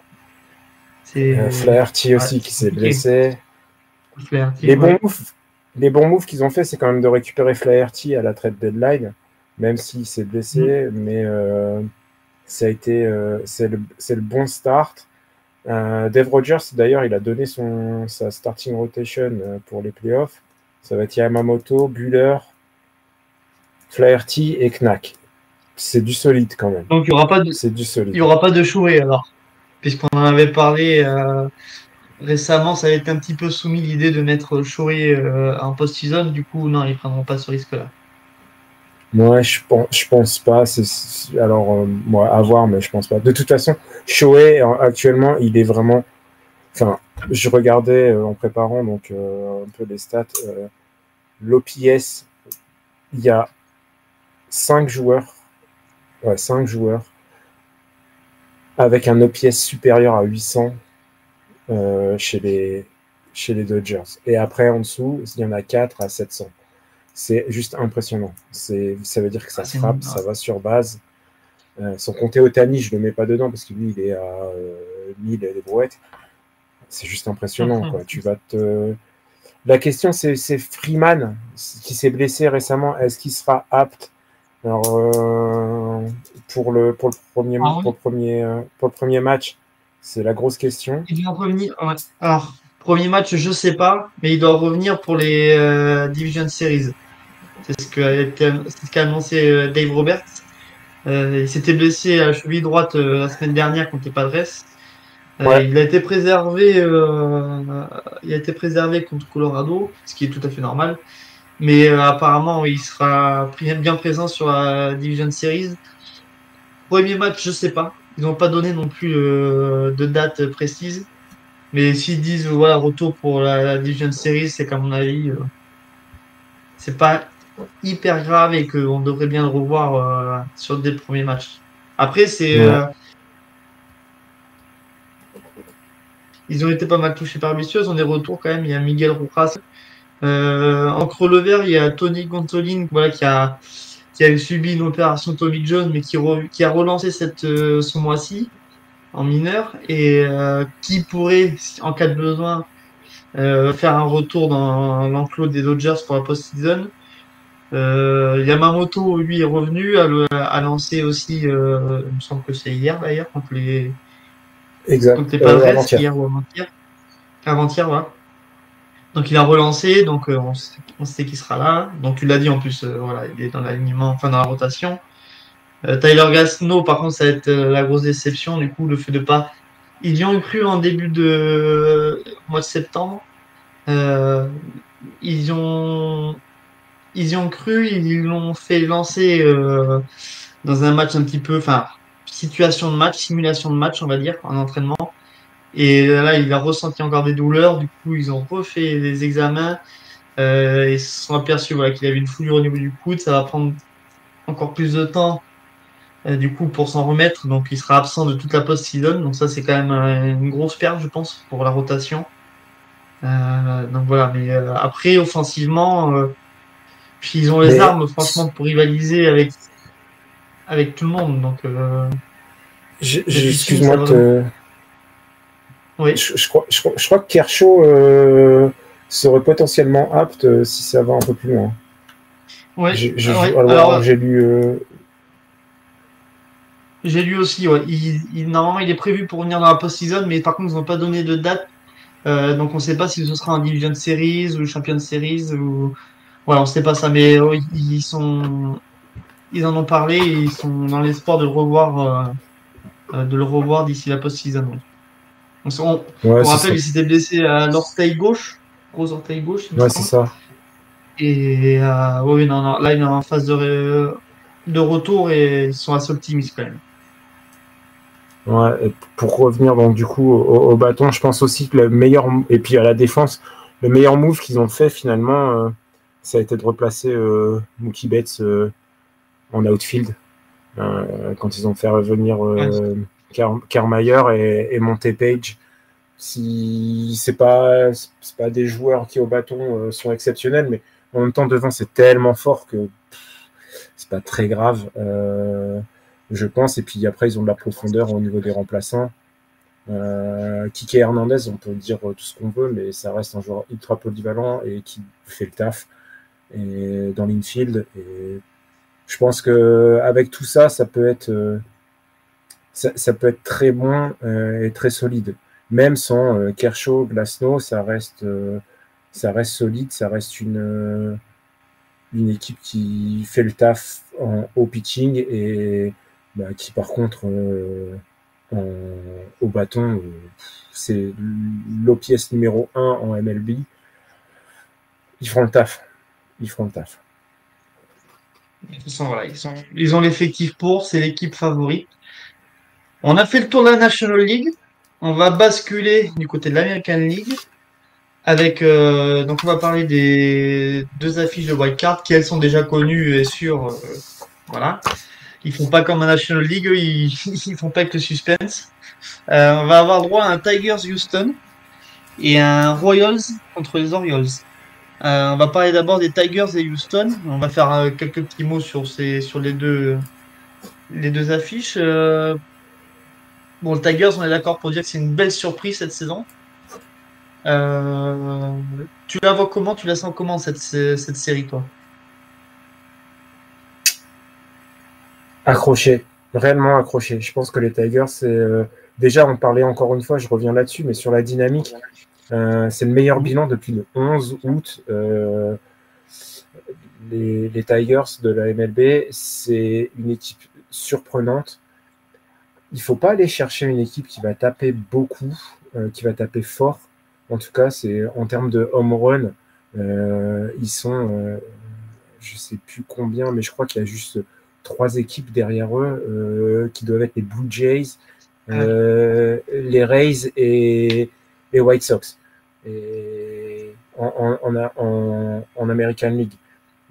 Speaker 2: Flaherty
Speaker 1: Ouais,
Speaker 2: aussi qui
Speaker 1: c'est
Speaker 2: s'est
Speaker 1: compliqué.
Speaker 2: blessé.
Speaker 1: Flaherty,
Speaker 2: Les bons
Speaker 1: ouais.
Speaker 2: moves, les bons moves qu'ils ont fait, c'est quand même de récupérer Flaherty à la trade deadline, même s'il s'est blessé, mais ça a été, c'est le bon start. Dave Rogers, d'ailleurs, il a donné sa starting rotation pour les playoffs. Ça va être Yamamoto, Buehler, Flaherty et Knack. C'est du solide quand même.
Speaker 1: Donc
Speaker 2: C'est du
Speaker 1: il y
Speaker 2: solide.
Speaker 1: aura pas de Shohei alors, puisqu'on en avait parlé récemment, ça a été un petit peu soumis l'idée de mettre Shohei en post-season. Du coup, non, ils prendront pas ce risque-là.
Speaker 2: Moi, je pense pas. Alors, moi, à voir, mais je pense pas. De toute façon, Shohei, actuellement, il est vraiment. Enfin, je regardais en préparant donc un peu les stats. L'OPS, il y a 5 joueurs. Ouais, 5 joueurs avec un OPS supérieur à 800 chez les Dodgers. Et après, en dessous, il y en a 4 à 700. C'est juste impressionnant. Ça veut dire que ça frappe, ça va sur base. Sans compter Otani, je ne le mets pas dedans parce que lui, il est à 1000 et les brouettes. C'est juste impressionnant. Quoi. La question, c'est Freeman qui s'est blessé récemment. Est-ce qu'il sera apte alors, pour le premier match? C'est la grosse question.
Speaker 1: Il doit revenir. Ouais. Alors, premier match, je sais pas, mais il doit revenir pour les Division Series. C'est ce qu'a annoncé Dave Roberts. Il s'était blessé à la cheville droite la semaine dernière contre les Padres.
Speaker 2: Ouais.
Speaker 1: Il a été préservé contre Colorado, ce qui est tout à fait normal. Mais apparemment, il sera bien présent sur la Division Series. Premier match, je sais pas. Ils n'ont pas donné non plus de date précise. Mais s'ils disent voilà, retour pour la Division Series, c'est qu'à mon avis, c'est pas hyper grave et qu'on devrait bien le revoir sur dès le premier match. Après,
Speaker 2: Ouais.
Speaker 1: ils ont été pas mal touchés par blessure. Ils ont des retours quand même. Il y a Miguel Rojas. En creux-lever, il y a Tony Gontolin, voilà, qui a subi une opération Tommy John, mais qui a relancé ce mois-ci en mineur et qui pourrait, en cas de besoin, faire un retour dans l'enclos des Dodgers pour la post-season. Yamamoto, lui, est revenu, a lancé aussi, il me semble que c'est hier d'ailleurs, contre
Speaker 2: Exact.
Speaker 1: les Padres,
Speaker 2: Avant-hier.
Speaker 1: hier ou avant-hier, avant-hier, voilà. Donc il a relancé, donc on sait qu'il sera là. Donc tu l'as dit en plus, voilà, il est dans l'alignement, enfin dans la rotation. Tyler Glasnow, par contre, ça va être la grosse déception, du coup, le fait de pas. Ils y ont cru en début de mois de septembre. Euh, ils ont ils y ont cru, ils l'ont fait lancer dans un match un petit peu, enfin, situation de match, simulation de match, on va dire, en entraînement. Et là, il a ressenti encore des douleurs. Du coup, ils ont refait des examens. Ils se sont aperçus voilà, qu'il avait une foulure au niveau du coude. Ça va prendre encore plus de temps du coup pour s'en remettre. Donc, il sera absent de toute la post-season. Donc, ça, c'est quand même une grosse perte, je pense, pour la rotation. Donc, voilà. Mais après, offensivement, puis ils ont les
Speaker 2: Mais
Speaker 1: armes, franchement, pour rivaliser avec tout le monde. Donc, le pitching, ça
Speaker 2: excuse-moi
Speaker 1: va
Speaker 2: de
Speaker 1: vraiment.
Speaker 2: te.
Speaker 1: Oui,
Speaker 2: Je crois que Kershaw serait potentiellement apte si ça va un peu plus loin.
Speaker 1: oui, oui.
Speaker 2: Alors,
Speaker 1: Alors,
Speaker 2: j'ai lu.
Speaker 1: j'ai lu aussi, ouais. Normalement, il est prévu pour venir dans la post-season, mais par contre, ils n'ont pas donné de date. Donc, on ne sait pas si ce sera en Division Series ou Champion Series ou. Voilà, on ne sait pas ça, mais ils en ont parlé et ils sont dans l'espoir de le revoir d'ici la post-season. Ouais.
Speaker 2: Ouais,
Speaker 1: On
Speaker 2: ce
Speaker 1: rappelle,
Speaker 2: serait.
Speaker 1: il s'était blessé à l'orteil gauche, gros orteil gauche, il me
Speaker 2: Ouais, c'est
Speaker 1: semble.
Speaker 2: ça.
Speaker 1: Et oui, non, non, là, il est en phase de retour et ils sont assez optimistes quand même.
Speaker 2: Ouais, et pour revenir donc du coup au bâton, je pense aussi que le meilleur et puis à la défense, le meilleur move qu'ils ont fait finalement, ça a été de replacer Mookie Betts en outfield quand ils ont fait revenir
Speaker 1: Ouais.
Speaker 2: Kiermaier et Monte Page. Si c'est pas des joueurs qui au bâton sont exceptionnels, mais en même temps devant c'est tellement fort que c'est pas très grave, je pense. Et puis après ils ont de la profondeur au niveau des remplaçants. Kike Hernandez, on peut dire tout ce qu'on veut, mais ça reste un joueur ultra polyvalent et qui fait le taf et dans l'infield. Et je pense que avec tout ça, ça peut être très bon et très solide. Même sans Kershaw, Glasnow, ça reste solide, ça reste une équipe qui fait le taf au pitching et bah, qui par contre au bâton, c'est l'OPS numéro 1 en MLB. Ils feront le taf. Ils feront le taf.
Speaker 1: De toute façon, voilà, ils ont l'effectif pour, c'est l'équipe favorite. On a fait le tour de la National League. On va basculer du côté de l'American League avec donc on va parler des deux affiches de wildcard qui elles sont déjà connues et sûres. Voilà. Ils font pas comme la National League, eux, ils font pas avec le suspense. On va avoir droit à un Tigers Houston et un Royals contre les Orioles. On va parler d'abord des Tigers et Houston. On va faire quelques petits mots sur les deux affiches. Bon, le Tigers, on est d'accord pour dire que c'est une belle surprise cette saison. Euh, Tu la vois comment? Tu la sens comment cette série, toi?
Speaker 2: Accroché, réellement accroché. Je pense que les Tigers, c'est déjà on parlait encore une fois, je reviens là-dessus, mais sur la dynamique, c'est le meilleur
Speaker 1: Mhm.
Speaker 2: bilan depuis le 11 août. Les Tigers de la MLB, c'est une équipe surprenante. Il ne faut pas aller chercher une équipe qui va taper beaucoup, qui va taper fort. En tout cas, c'est en termes de home run, ils sont, je ne sais plus combien, mais je crois qu'il y a juste 3 équipes derrière eux qui doivent être les Blue Jays,
Speaker 1: Ouais.
Speaker 2: les Rays et les White Sox et en American League.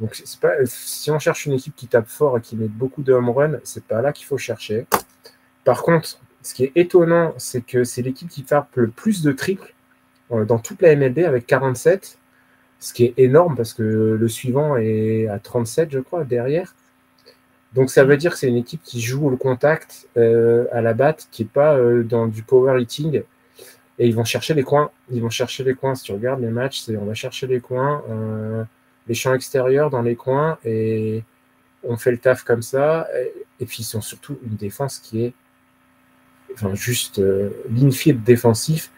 Speaker 2: Donc, c'est pas, si on cherche une équipe qui tape fort et qui met beaucoup de home run, c'est pas là qu'il faut chercher. Par contre, ce qui est étonnant, c'est que c'est l'équipe qui frappe le plus de triples dans toute la MLB avec 47, ce qui est énorme parce que le suivant est à 37, je crois, derrière. Donc, ça veut dire que c'est une équipe qui joue le contact à la batte, qui n'est pas dans du power hitting. Et ils vont chercher les coins. Ils vont chercher les coins. Si tu regardes les matchs, on va chercher les coins, les champs extérieurs dans les coins, et on fait le taf comme ça. Et puis, ils ont surtout une défense qui est juste l'infield défensif.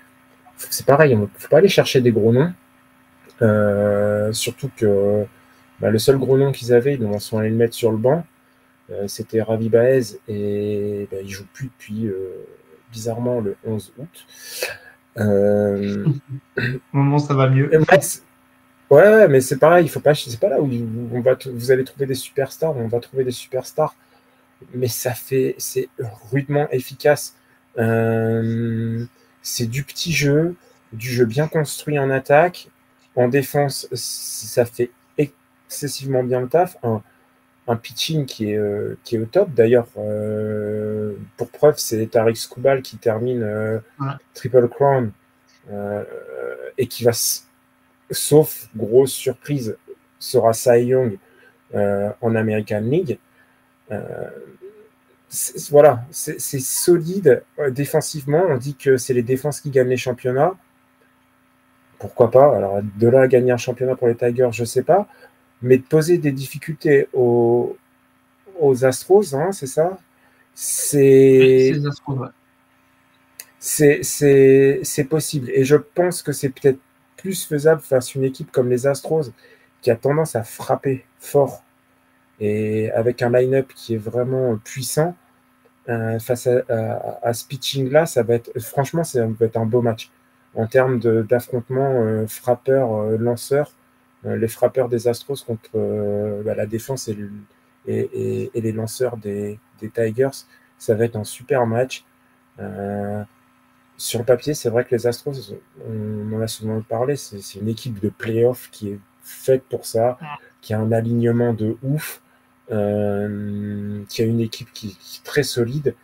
Speaker 2: C'est pareil, il ne faut pas aller chercher des gros noms. Surtout que le seul gros nom qu'ils avaient, ils sont allés le mettre sur le banc. C'était Ravi Baez, et il ne joue plus depuis bizarrement le 11 août.
Speaker 1: Au moment ça va mieux.
Speaker 2: Ouais, mais c'est pareil, c'est pas là où vous allez trouver des superstars, on va trouver des superstars, mais c'est rudement efficace. C'est du petit jeu, du jeu bien construit en attaque. En défense, ça fait excessivement bien le taf. Un pitching qui est au top. D'ailleurs, pour preuve, c'est Tarik Skubal qui termine Triple Crown et qui va, sauf grosse surprise, sera Cy Young en American League. C'est solide défensivement. On dit que c'est les défenses qui gagnent les championnats. Pourquoi pas? Alors, de là à gagner un championnat pour les Tigers, je ne sais pas. Mais de poser des difficultés aux Astros, hein, c'est ça? C'est possible. Et je pense que c'est peut-être plus faisable face à une équipe comme les Astros qui a tendance à frapper fort et avec un line-up qui est vraiment puissant. Face à ce pitching-là, franchement, ça va être un beau match. En termes d'affrontement frappeur-lanceur, les frappeurs des Astros contre la défense et les lanceurs des Tigers, ça va être un super match. Sur le papier, c'est vrai que les Astros, on en a souvent parlé, c'est une équipe de playoff qui est faite pour ça, qui a un alignement de ouf, qui a une équipe qui est très solide.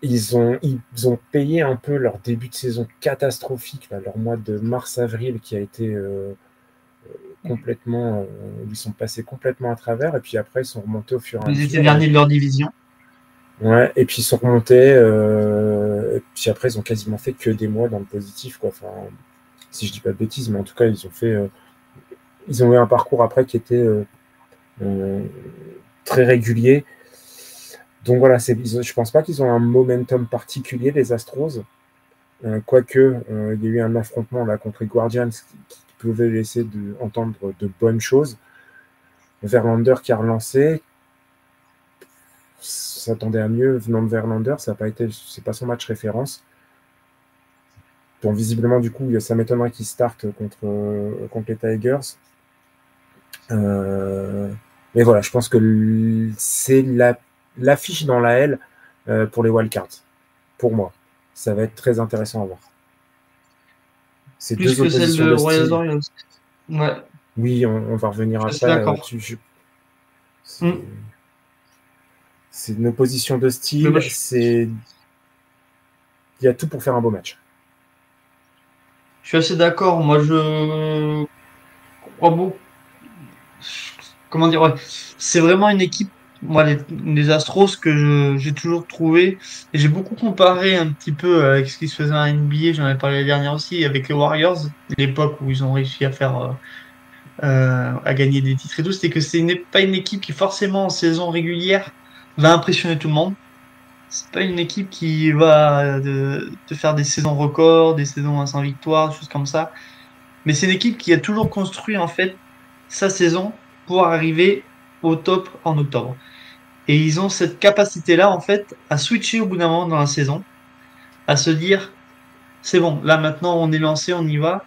Speaker 2: Ils ont payé un peu leur début de saison catastrophique, leur mois de mars-avril qui a été complètement... ils sont passés complètement à travers, et puis après ils sont remontés au fur et à mesure.
Speaker 1: Ils étaient derniers de leur division.
Speaker 2: Ouais, et puis ils sont remontés, et puis après ils ont quasiment fait que des mois dans le positif, quoi. Enfin, si je dis pas de bêtises, mais en tout cas ils ont eu un parcours après qui était très régulier. Donc voilà, je pense pas qu'ils ont un momentum particulier, les Astros, quoique il y a eu un affrontement là contre les Guardians qui pouvait laisser entendre de bonnes choses. Verlander qui a relancé, s'attendait à mieux venant de Verlander, c'est pas son match référence. Bon, visiblement du coup ça m'étonnerait qu'il starte contre les Tigers. Mais voilà, je pense que c'est l'affiche dans la L pour les wildcards. Pour moi, ça va être très intéressant à voir.
Speaker 1: C'est plus deux que celle de Royals Orioles. Ouais.
Speaker 2: Oui, on va revenir après. C'est une opposition de style. Il y a tout pour faire un beau match.
Speaker 1: Je suis assez d'accord. Moi, je crois beaucoup. Comment dire, c'est vraiment une équipe, moi, les Astros, que j'ai toujours trouvé, et j'ai beaucoup comparé un petit peu avec ce qui se faisait en NBA, j'en avais parlé la dernière aussi, avec les Warriors, l'époque où ils ont réussi à faire à gagner des titres et tout, c'était que pas une équipe qui forcément en saison régulière va impressionner tout le monde. C'est pas une équipe qui va te faire des saisons records, des saisons à 100 victoires, des choses comme ça. Mais c'est une équipe qui a toujours construit en fait sa saison pour arriver au top en octobre. Et ils ont cette capacité-là en fait à switcher au bout d'un moment dans la saison, à se dire c'est bon, là maintenant on est lancé, on y va,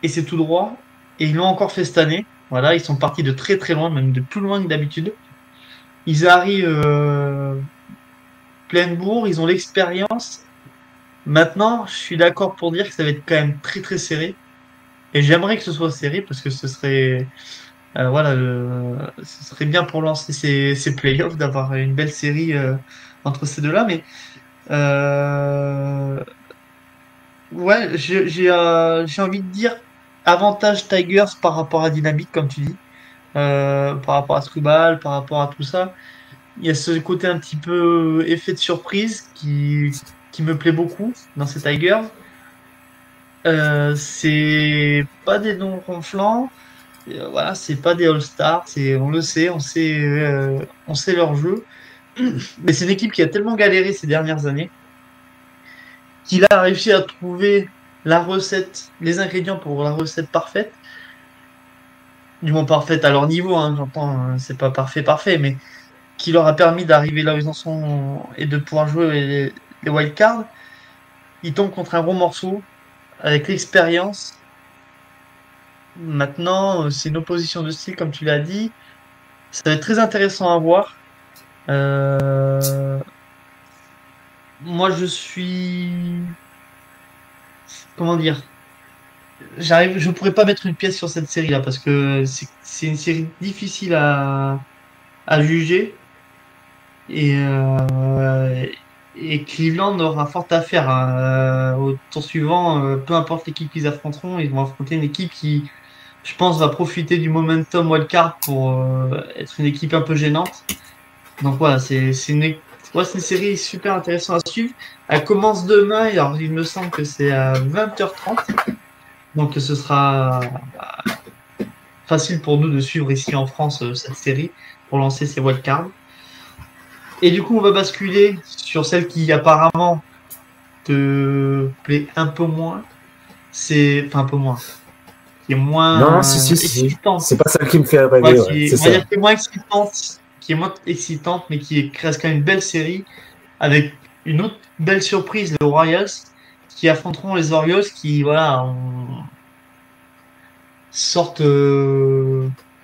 Speaker 1: et c'est tout droit. Et ils l'ont encore fait cette année. Voilà, ils sont partis de très très loin, même de plus loin que d'habitude. Ils arrivent pleine bourre, ils ont l'expérience. Maintenant, je suis d'accord pour dire que ça va être quand même très très serré. Et j'aimerais que ce soit serré parce que ce serait Voilà, ce serait bien pour lancer ces playoffs d'avoir une belle série entre ces deux-là. Mais euh, ouais, j'ai envie de dire avantage Tigers par rapport à Dynamic, comme tu dis, par rapport à Scribble, par rapport à tout ça. Il y a ce côté un petit peu effet de surprise qui me plaît beaucoup dans ces Tigers. C'est pas des noms ronflants, voilà, c'est pas des All-Stars, on le sait, on sait leur jeu. Mais c'est une équipe qui a tellement galéré ces dernières années qu'il a réussi à trouver la recette, les ingrédients pour la recette parfaite. Du moins parfaite à leur niveau, hein, j'entends, hein, c'est pas parfait, parfait, mais qui leur a permis d'arriver là où ils en sont et de pouvoir jouer les wildcards. Ils tombent contre un gros morceau avec l'expérience. Maintenant, c'est une opposition de style, comme tu l'as dit. Ça va être très intéressant à voir. Euh, Moi, je suis, comment dire, je pourrais pas mettre une pièce sur cette série-là parce que c'est une série difficile à juger et, et Cleveland aura fort à faire hein. Au tour suivant. Peu importe l'équipe qu'ils affronteront, ils vont affronter une équipe qui, je pense, va profiter du momentum wildcard pour être une équipe un peu gênante. Donc voilà, ouais, c'est une série super intéressante à suivre. Elle commence demain, et alors il me semble que c'est à 20h30. Donc ce sera facile pour nous de suivre ici en France cette série pour lancer ces wildcards. Et du coup, on va basculer sur celle qui apparemment te plaît un peu moins. Enfin un peu moins, qui est
Speaker 2: Non, non, si,
Speaker 1: moins
Speaker 2: si, si.
Speaker 1: excitante.
Speaker 2: C'est pas celle qui me fait
Speaker 1: Ouais,
Speaker 2: rêver, ouais, c'est
Speaker 1: on va
Speaker 2: ça.
Speaker 1: dire qui est moins excitante, mais qui reste quand même une belle série avec une autre belle surprise, les Royals, qui affronteront les Orioles, qui voilà, sortent,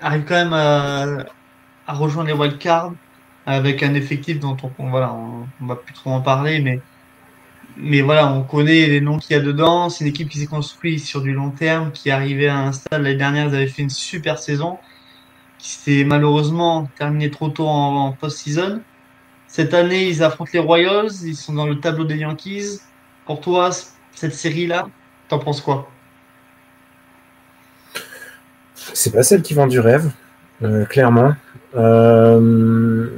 Speaker 1: arrivent quand même à rejoindre les wildcards avec un effectif dont voilà, on va plus trop en parler, mais voilà, on connaît les noms qu'il y a dedans. C'est une équipe qui s'est construite sur du long terme, qui est arrivée à un stade l'année dernière, ils avaient fait une super saison, qui s'est malheureusement terminée trop tôt en post-season. Cette année, ils affrontent les Royals, ils sont dans le tableau des Yankees. Pour toi, cette série-là, t'en penses quoi?
Speaker 2: C'est pas celle qui vend du rêve, clairement. Euh,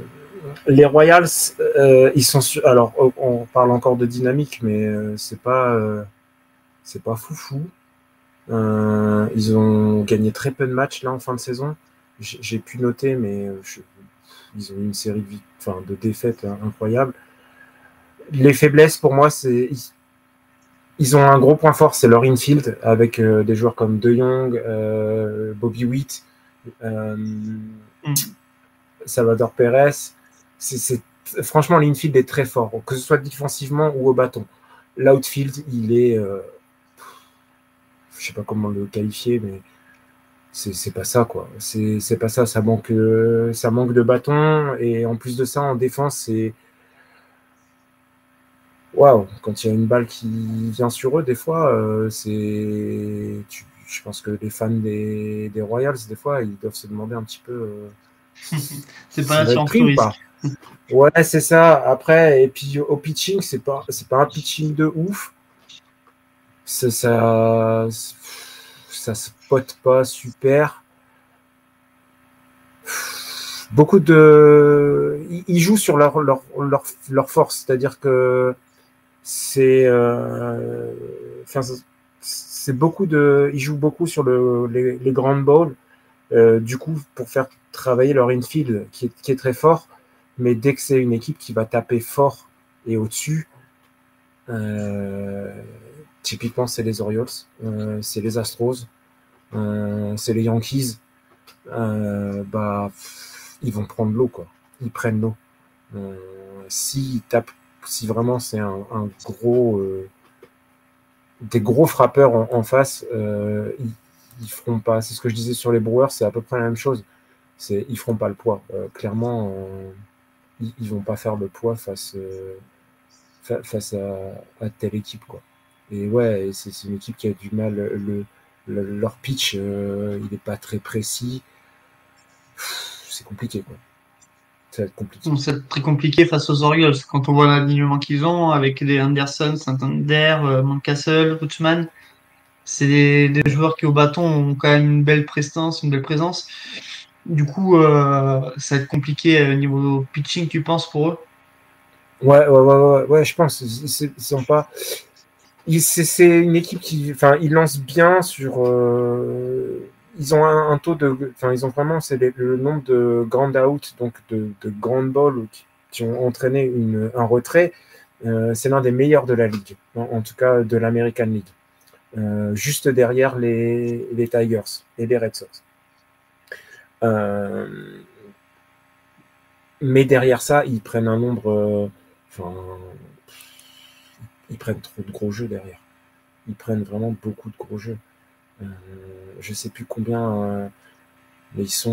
Speaker 2: les Royals, ils sont alors on parle encore de dynamique, mais c'est pas foufou. Ils ont gagné très peu de matchs là en fin de saison. J'ai pu noter, mais ils ont eu une série de défaites incroyable. Les faiblesses pour moi, ils ont un gros point fort, c'est leur infield avec des joueurs comme De Jong, Bobby Witt, euh,
Speaker 1: Hmm.
Speaker 2: Salvador Perez. Franchement, l'infield est très fort, que ce soit défensivement ou au bâton. L'outfield, il est, je sais pas comment le qualifier, mais c'est pas ça quoi. C'est pas ça. Ça manque de bâton et en plus de ça, en défense, c'est waouh, quand il y a une balle qui vient sur eux, des fois, je pense que les fans des Royals, des fois, ils doivent se demander un petit peu
Speaker 1: C'est pas
Speaker 2: s'il va être
Speaker 1: l'assurance
Speaker 2: pris
Speaker 1: tout
Speaker 2: ou pas.
Speaker 1: risque.
Speaker 2: Ouais, c'est ça. Après, et puis au pitching, c'est pas un pitching de ouf. Ça se pote pas super. Beaucoup de, ils jouent sur leur force, c'est-à-dire que c'est enfin, c'est beaucoup ils jouent beaucoup sur les ground balls, du coup pour faire travailler leur infield qui est très fort, mais dès que c'est une équipe qui va taper fort et au-dessus, euh, typiquement c'est les Orioles, c'est les Astros, c'est les Yankees, bah ils vont prendre l'eau quoi, ils prennent l'eau. S'ils tapent, si vraiment c'est un gros des gros frappeurs en face, ils feront pas. C'est ce que je disais sur les Brewers, c'est à peu près la même chose. Ils feront pas le poids. Clairement, ils vont pas faire le poids face à telle équipe, quoi. Et ouais, c'est une équipe qui a du mal. Leur pitch, il est pas très précis. c'est compliqué, quoi. Ça va être compliqué.
Speaker 1: Donc, c'est très compliqué face aux Orioles quand on voit l'alignement qu'ils ont avec les Anderson, Santander, Mountcastle, Rutschman. C'est des joueurs qui au bâton ont quand même une belle prestance, une belle présence. Du coup, ça va être compliqué au niveau pitching, tu penses, pour eux?
Speaker 2: Ouais, je pense. Ils sont pas. C'est une équipe qui, enfin, ils lancent bien sur. Ils ont un taux de, enfin, ils ont vraiment, c'est le nombre de grand out, donc de grand balls qui ont entraîné un retrait. C'est l'un des meilleurs de la ligue, en tout cas de l'American League, juste derrière les Tigers et les Red Sox. Mais derrière ça, ils prennent un nombre, enfin, ils prennent trop de gros jeux derrière. Ils prennent vraiment beaucoup de gros jeux. Je sais plus combien, mais ils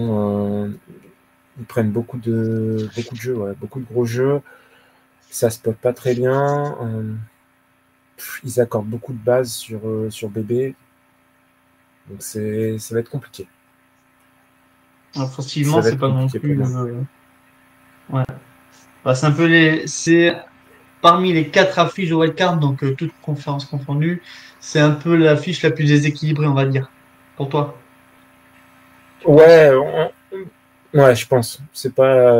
Speaker 2: prennent beaucoup de jeux, ouais, beaucoup de gros jeux. Ça se pote pas très bien. Ils accordent beaucoup de bases sur BB. Donc ça va être compliqué.
Speaker 1: Offensivement, c'est pas non plus. Ouais. Bah, c'est un peu c'est parmi les 4 affiches de wildcard, donc toutes conférences confondues, c'est un peu l'affiche la plus déséquilibrée, on va dire, pour toi.
Speaker 2: Ouais, ouais, je pense. C'est pas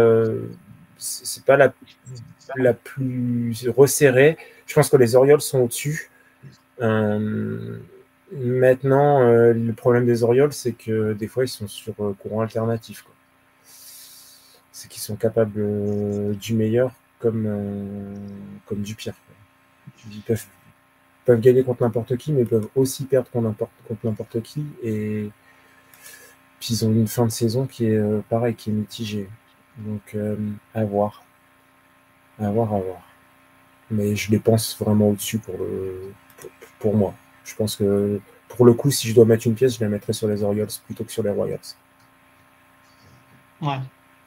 Speaker 2: la plus resserrée. Je pense que les Orioles sont au-dessus. Maintenant, le problème des Orioles, c'est que des fois, ils sont sur courant alternatif, quoi. C'est qu'ils sont capables du meilleur comme du pire, quoi. Ils peuvent gagner contre n'importe qui, mais ils peuvent aussi perdre contre n'importe qui. Et puis, ils ont une fin de saison qui est pareil, qui est mitigée. Donc, à voir. À voir, à voir. Mais je les pense vraiment au-dessus pour moi. Je pense que pour le coup, si je dois mettre une pièce, je la mettrais sur les Orioles plutôt que sur les Royals.
Speaker 1: Ouais.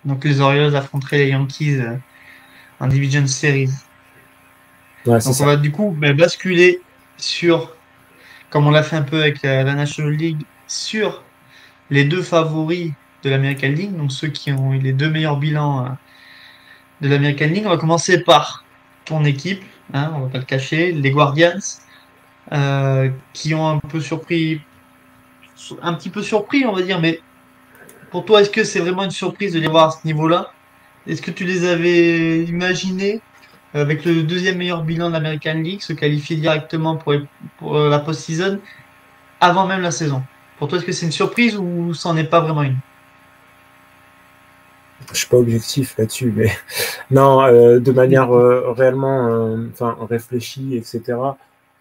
Speaker 1: Donc les Orioles affronteraient les Yankees en Division Series.
Speaker 2: Ouais,
Speaker 1: donc on va du coup basculer sur, comme on l'a fait un peu avec la National League, sur les 2 favoris de l'American League, donc ceux qui ont eu les 2 meilleurs bilans de l'American League. On va commencer par ton équipe, hein, on va pas le cacher, les Guardians, qui ont un petit peu surpris, on va dire, mais pour toi, est-ce que c'est vraiment une surprise de les voir à ce niveau-là? Est-ce que tu les avais imaginés avec le 2e meilleur bilan de l'American League, se qualifier directement pour la post-season avant même la saison? Pour toi, est-ce que c'est une surprise ou c'en est pas vraiment une?
Speaker 2: Je suis pas objectif là-dessus, mais non, de manière réellement, enfin réfléchie, etc.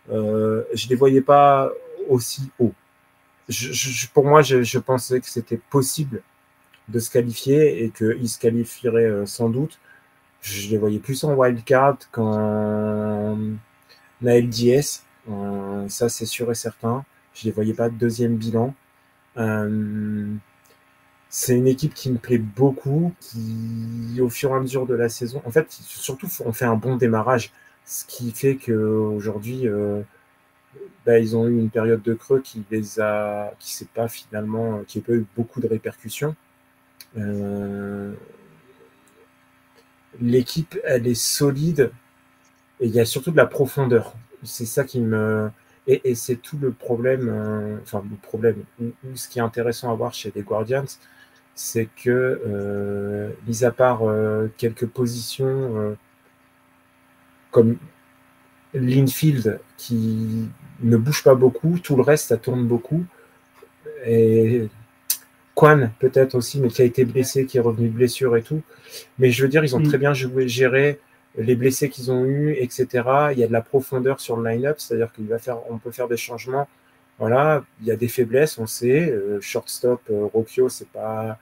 Speaker 2: Je les voyais pas aussi haut. Pour moi, je pensais que c'était possible de se qualifier et qu'ils se qualifieraient sans doute. Je les voyais plus en wildcard qu'en ALDS. Ça, c'est sûr et certain. Je les voyais pas de 2e bilan. C'est une équipe qui me plaît beaucoup, qui, au fur et à mesure de la saison, en fait, surtout, on fait un bon démarrage, ce qui fait qu'aujourd'hui, ils ont eu une période de creux qui s'est pas finalement, qui n'a pas eu beaucoup de répercussions. L'équipe, elle est solide et il y a surtout de la profondeur. C'est ça qui me. Et c'est tout le problème, ou ce qui est intéressant à voir chez les Guardians, c'est que, mis à part quelques positions comme l'infield qui ne bouge pas beaucoup, tout le reste, ça tourne beaucoup. Et Quan, peut-être aussi, mais qui a été blessé, qui est revenu de blessure et tout. Mais je veux dire, ils ont très bien géré les blessés qu'ils ont eus, etc. Il y a de la profondeur sur le line-up, c'est-à-dire qu'on peut faire des changements. Voilà, il y a des faiblesses, on sait. Shortstop, Rocchio, c'est pas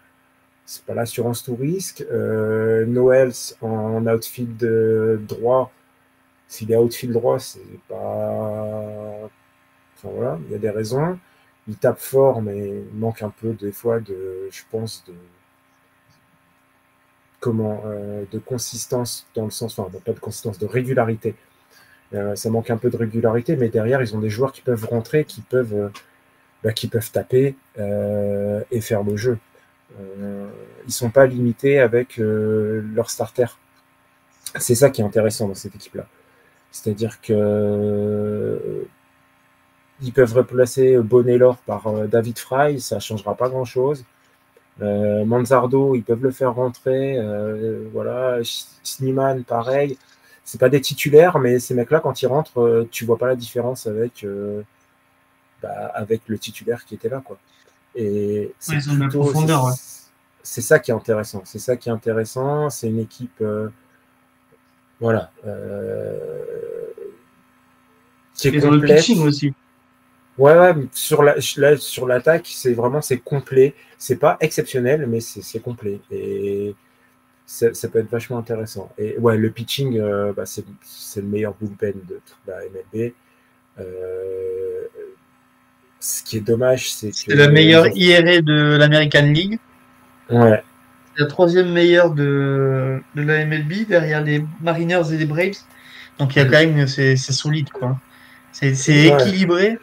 Speaker 2: l'assurance tout risque. Noels en outfield droit, s'il est outfield droit, c'est pas. Enfin voilà, il y a des raisons. Il tape fort, mais il manque un peu des fois je pense, de consistance dans le sens, enfin pas de consistance, de régularité. Ça manque un peu de régularité, mais derrière ils ont des joueurs qui peuvent rentrer, qui peuvent taper et faire le jeu. Ils sont pas limités avec leur starter. C'est ça qui est intéressant dans cette équipe-là. C'est-à-dire que ils peuvent replacer Bonelor par David Fry, ça changera pas grand-chose. Manzardo, ils peuvent le faire rentrer. Voilà, Sneeman, pareil. C'est pas des titulaires, mais ces mecs-là, quand ils rentrent, tu vois pas la différence avec avec le titulaire qui était là, quoi. Et c'est
Speaker 1: ils ont de la profondeur. Ouais.
Speaker 2: C'est ça qui est intéressant. C'est ça qui est intéressant. C'est une équipe, voilà, qui est
Speaker 1: ils ont le
Speaker 2: complète.
Speaker 1: pitching aussi.
Speaker 2: Ouais, sur l'attaque, c'est complet. C'est pas exceptionnel, mais c'est complet. Et ça peut être vachement intéressant. Et ouais, le pitching, c'est le meilleur bullpen de toute la MLB. Ce qui est dommage, c'est que
Speaker 1: c'est la meilleure IRA de l'American League.
Speaker 2: Ouais.
Speaker 1: C'est la troisième meilleure de la MLB derrière les Mariners et les Braves. Donc il y a quand même, c'est solide, quoi. C'est équilibré.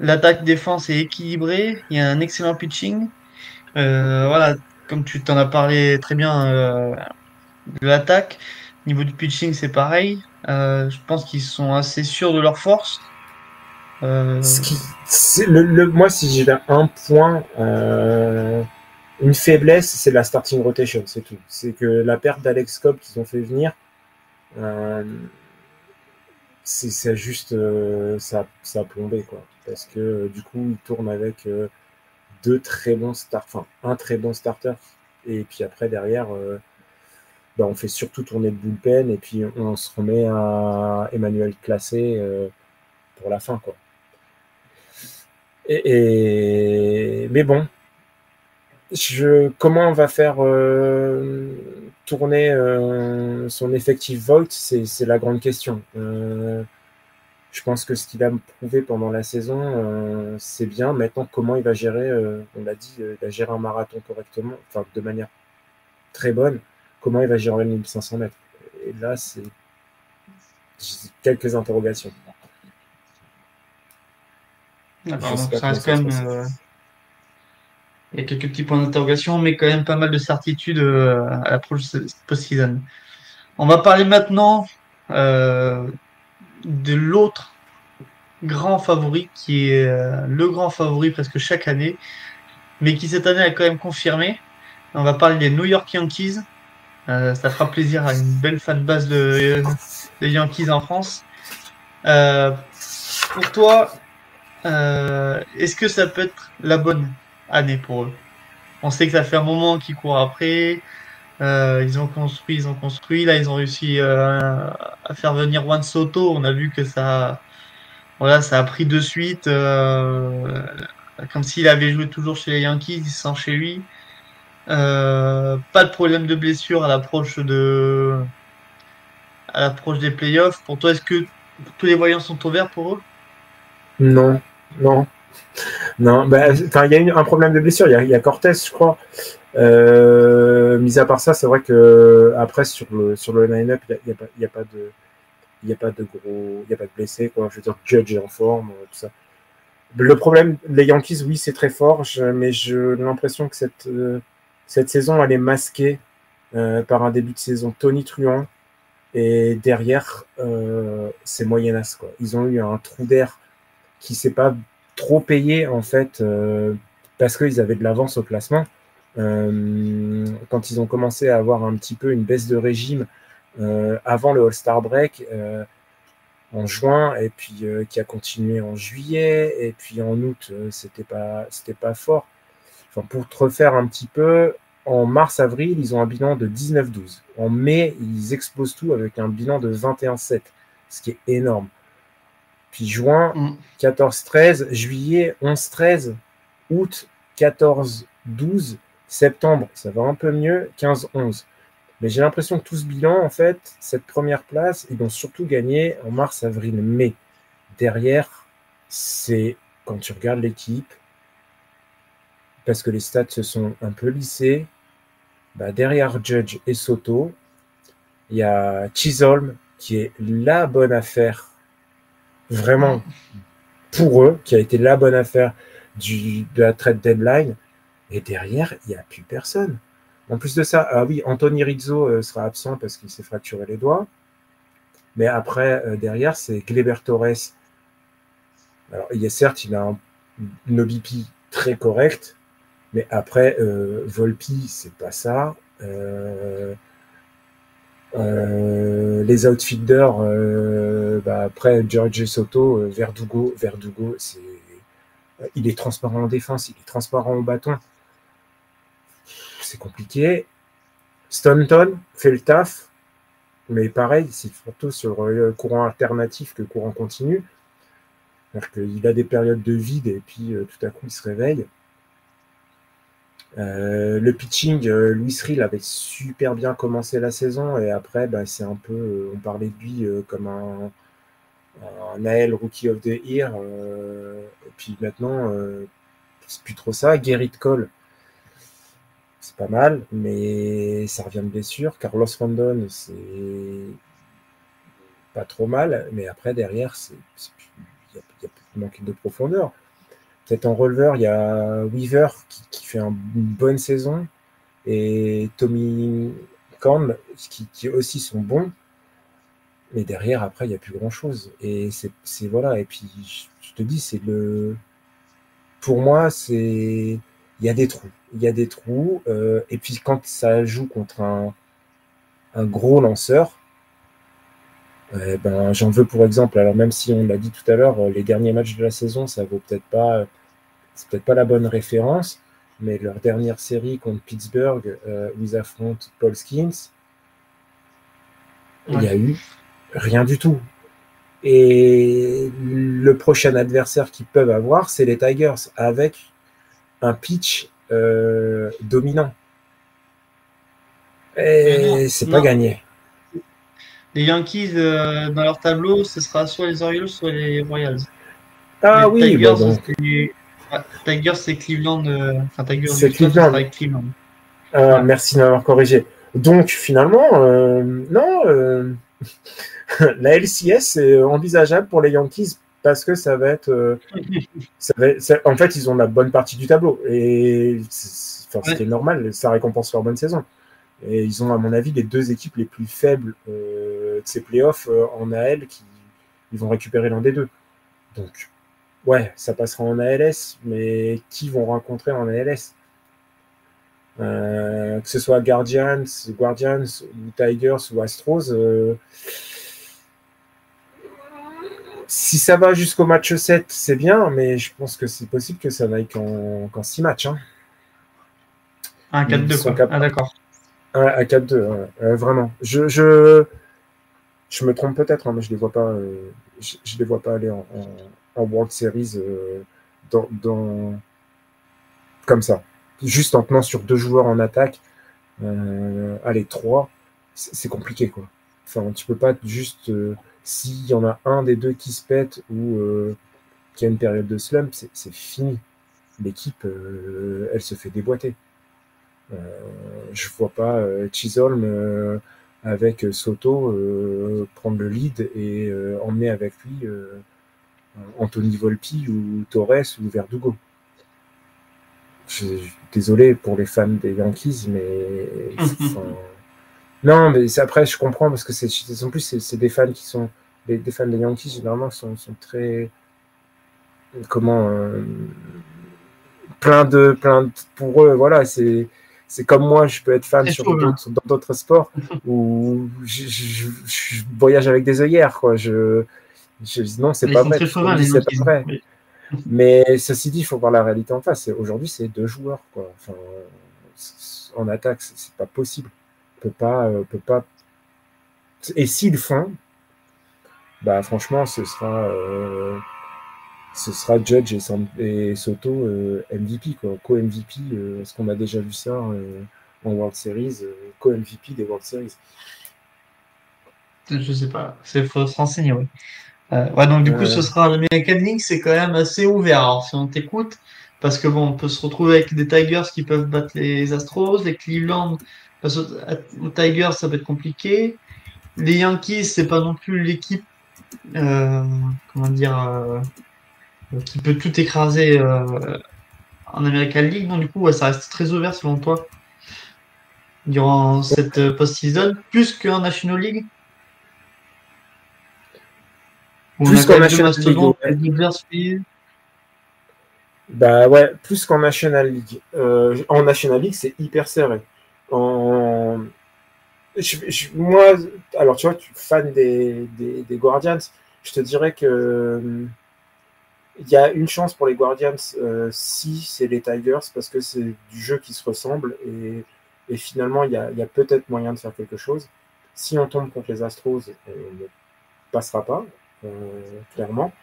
Speaker 1: L'attaque défense est équilibrée. Il y a un excellent pitching. Voilà, comme tu t'en as parlé très bien de l'attaque. Niveau du pitching, c'est pareil. Je pense qu'ils sont assez sûrs de leur force.
Speaker 2: Moi, si j'ai un point, une faiblesse, c'est la starting rotation, c'est tout. C'est que la perte d'Alex Cobb qu'ils ont fait venir, c'est juste ça a plombé, quoi. Parce que du coup, ils tournent avec un très bon starter, et puis après derrière, on fait surtout tourner le bullpen, et puis on se remet à Emmanuel Classé pour la fin, quoi. Mais bon, comment on va faire tourner son effectif vote, c'est la grande question. Je pense que ce qu'il a prouvé pendant la saison, c'est bien. Maintenant, comment il va gérer, on l'a dit, il va gérer un marathon correctement, enfin de manière très bonne. Comment il va gérer une 1500 mètres? Et là, c'est quelques interrogations.
Speaker 1: D'accord, donc ça reste quand même. Il y a quelques petits points d'interrogation, mais quand même pas mal de certitudes à l'approche post-season. On va parler maintenant de l'autre grand favori, qui est le grand favori presque chaque année, mais qui cette année a quand même confirmé. On va parler des New York Yankees. Ça fera plaisir à une belle fanbase de Yankees en France. Pour toi, est-ce que ça peut être la bonne année pour eux? On sait que ça fait un moment qu'ils courent après. Ils ont construit. Là, ils ont réussi à faire venir Juan Soto. On a vu que voilà, ça a pris de suite. Comme s'il avait joué toujours chez les Yankees, il se sent chez lui. Pas de problème de blessure à l'approche des playoffs. Pour toi, est-ce que tous les voyants sont au vert pour eux?
Speaker 2: Non. Il y a eu un problème de blessure. Il y a Cortés, je crois. Mis à part ça, c'est vrai que après sur le line-up, il y a pas de blessés, quoi. Je veux dire, Judge est en forme, tout ça. Le problème, les Yankees, oui, c'est très fort, mais j'ai l'impression que cette saison, elle est masquée par un début de saison tonitruant, et derrière, c'est moyennasse, quoi. Ils ont eu un trou d'air qui s'est pas trop payé, en fait, parce qu'ils avaient de l'avance au classement. Quand ils ont commencé à avoir un petit peu une baisse de régime avant le All-Star Break en juin, et puis qui a continué en juillet, et puis en août, c'était pas fort. Enfin, pour te refaire un petit peu, en mars-avril, ils ont un bilan de 19-12. En mai, ils explosent tout avec un bilan de 21-7, ce qui est énorme. Puis juin, 14-13, juillet, 11-13, août, 14-12, septembre, ça va un peu mieux, 15-11. Mais j'ai l'impression que tout ce bilan, en fait, cette première place, ils vont surtout gagner en mars, avril, mai. Derrière, c'est quand tu regardes l'équipe, parce que les stats se sont un peu lissés, derrière Judge et Soto, il y a Chisholm qui est la bonne affaire, vraiment pour eux, qui a été la bonne affaire de la trade deadline. Et derrière, il n'y a plus personne. En plus de ça, ah oui, Anthony Rizzo sera absent parce qu'il s'est fracturé les doigts. Mais après, derrière, c'est Gleyber Torres. Alors, certes, il a une OBP très correcte, mais après, Volpi, c'est pas ça. Les outfielders, après George Soto, Verdugo, il est transparent en défense, il est transparent au bâton. C'est compliqué. Stanton fait le taf, mais pareil, c'est surtout sur le courant alternatif que courant continu. C'est-à-dire qu'il a des périodes de vide et puis tout à coup il se réveille. Le pitching, Louis Rill avait super bien commencé la saison et après, c'est un peu, on parlait de lui comme un AL Rookie of the Year. Et puis maintenant, c'est plus trop ça. Gerrit Cole, c'est pas mal, mais ça revient de blessure. Carlos Rondon, c'est pas trop mal, mais après, derrière, il y a plus manque de profondeur. Peut-être en releveur, il y a Weaver qui fait une bonne saison et Tommy Korn qui aussi sont bons. Mais derrière, après, il n'y a plus grand-chose. Et c'est voilà. Et puis, je te dis, pour moi, il y a des trous. Il y a des trous. Et puis, quand ça joue contre un gros lanceur, j'en veux pour exemple. Alors, même si on l'a dit tout à l'heure, les derniers matchs de la saison, ça vaut peut-être pas. C'est peut-être pas la bonne référence, mais leur dernière série contre Pittsburgh, où ils affrontent Paul Skeens, il n'y a eu rien du tout. Et le prochain adversaire qu'ils peuvent avoir, c'est les Tigers, avec un pitch dominant. Et c'est pas gagné.
Speaker 1: Les Yankees, dans leur tableau, ce sera soit les Orioles, soit les Royals.
Speaker 2: Ah
Speaker 1: Les
Speaker 2: oui,
Speaker 1: Tigers,
Speaker 2: donc
Speaker 1: Tigers, c'est Cleveland. Enfin, Tigers
Speaker 2: c'est
Speaker 1: Houston, ce
Speaker 2: Cleveland.
Speaker 1: sera avec Cleveland. Ouais.
Speaker 2: Merci de m'avoir corrigé. Donc finalement, non, la LCS est envisageable pour les Yankees parce que ça va être, en fait, ils ont la bonne partie du tableau et ce qui est normal, ça récompense leur bonne saison. Et ils ont, à mon avis, les deux équipes les plus faibles de ces playoffs en AL ils vont récupérer l'un des deux. Donc, ouais, ça passera en ALS, mais qui vont rencontrer en ALS que ce soit Guardians ou Tigers ou Astros, si ça va jusqu'au match 7, c'est bien, mais je pense que c'est possible que ça n'aille qu'en 6 matchs. Hein.
Speaker 1: Un 4-2, quoi. Ah, d'accord.
Speaker 2: À 4-2, vraiment. Je me trompe peut-être, hein, mais je les vois pas. Je les vois pas aller en World Series comme ça. Juste en tenant sur 2 joueurs en attaque, allez, 3, c'est compliqué, quoi. Enfin, tu peux pas juste s'il y en a un des deux qui se pète ou qui a une période de slump, c'est fini. L'équipe, elle se fait déboîter. Je vois pas Chisholm avec Soto prendre le lead et emmener avec lui Anthony Volpi ou Torres ou Verdugo. Désolé pour les fans des Yankees, mais non, mais après je comprends parce que en plus c'est des fans qui sont des fans des Yankees généralement sont très plein de pour eux, voilà, c'est comme moi, je peux être fan dans d'autres sports où je voyage avec des œillères, quoi. Non, c'est pas vrai. C'est pas vrai. Oui. Mais ceci dit, il faut voir la réalité en face. Aujourd'hui, c'est 2 joueurs, quoi. Enfin, en attaque, c'est pas possible. Peut pas. Et s'ils font, franchement, ce sera Judge et Soto MVP, quoi. Co-MVP. Est-ce qu'on a déjà vu ça en World Series, co-MVP des World Series?
Speaker 1: Je sais pas. Il faut se renseigner, oui. Donc du coup, ce sera l'American League, c'est quand même assez ouvert. Alors, si on t'écoute, parce que bon, on peut se retrouver avec des Tigers qui peuvent battre les Astros, les Cleveland, parce aux Tigers, ça peut être compliqué. Les Yankees, c'est pas non plus l'équipe, comment dire, qui peut tout écraser en American League. Donc, du coup, ouais, ça reste très ouvert selon toi durant cette post-season, plus qu'en National League. Où on
Speaker 2: Plus
Speaker 1: a quand
Speaker 2: qu'en
Speaker 1: même deux
Speaker 2: National League,
Speaker 1: mastodontes,
Speaker 2: ouais.
Speaker 1: les Dodgers, Phillies.
Speaker 2: Bah ouais, plus qu'en National League. En National League, c'est hyper serré. En... moi, alors tu vois, tu es fan des Guardians, je te dirais que il y a une chance pour les Guardians si c'est les Tigers, parce que c'est du jeu qui se ressemble et finalement, il y a peut-être moyen de faire quelque chose. Si on tombe contre les Astros, on ne passera pas, clairement.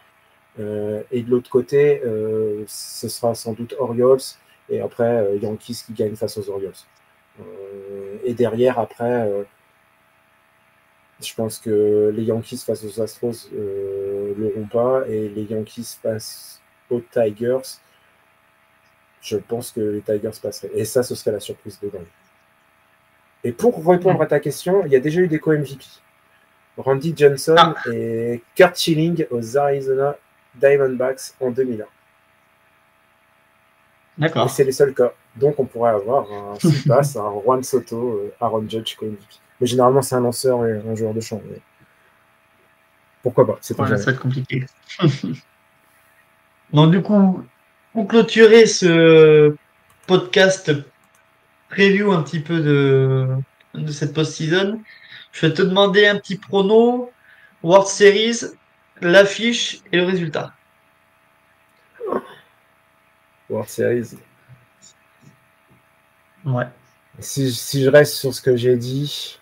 Speaker 2: Et de l'autre côté, ce sera sans doute Orioles et après Yankees qui gagnent face aux Orioles. Et derrière, après, je pense que les Yankees face aux Astros l'auront pas et les Yankees face aux Tigers, je pense que les Tigers passeraient. Et ça, ce serait la surprise de dingue. Et pour répondre à ta question, il y a déjà eu des co-MVP. Randy Johnson et Kurt Schilling aux Arizona Diamondbacks en 2001.
Speaker 1: D'accord.
Speaker 2: Et c'est les seuls cas. Donc on pourrait avoir un passe, un Juan Soto, Aaron Judge co-MVP. Mais généralement, c'est un lanceur et un joueur de champ. Mais... pourquoi pas? C'est
Speaker 1: ça va être compliqué. Donc, du coup, pour clôturer ce podcast preview un petit peu de cette post-season, je vais te demander un petit prono, World Series, l'affiche et le résultat.
Speaker 2: World Series.
Speaker 1: Ouais.
Speaker 2: Si je reste sur ce que j'ai dit,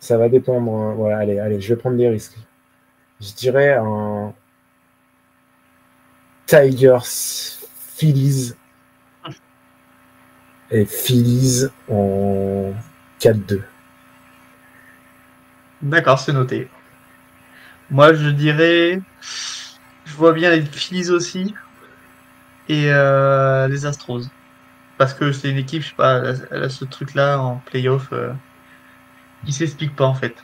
Speaker 2: ça va dépendre. Ouais, allez, je vais prendre des risques. Je dirais un Tigers Phillies et Phillies en 4-2.
Speaker 1: D'accord, c'est noté. Moi, je dirais, je vois bien les Phillies aussi et les Astros. Parce que c'est une équipe, je sais pas, elle a ce truc-là en playoff qui s'explique pas en fait.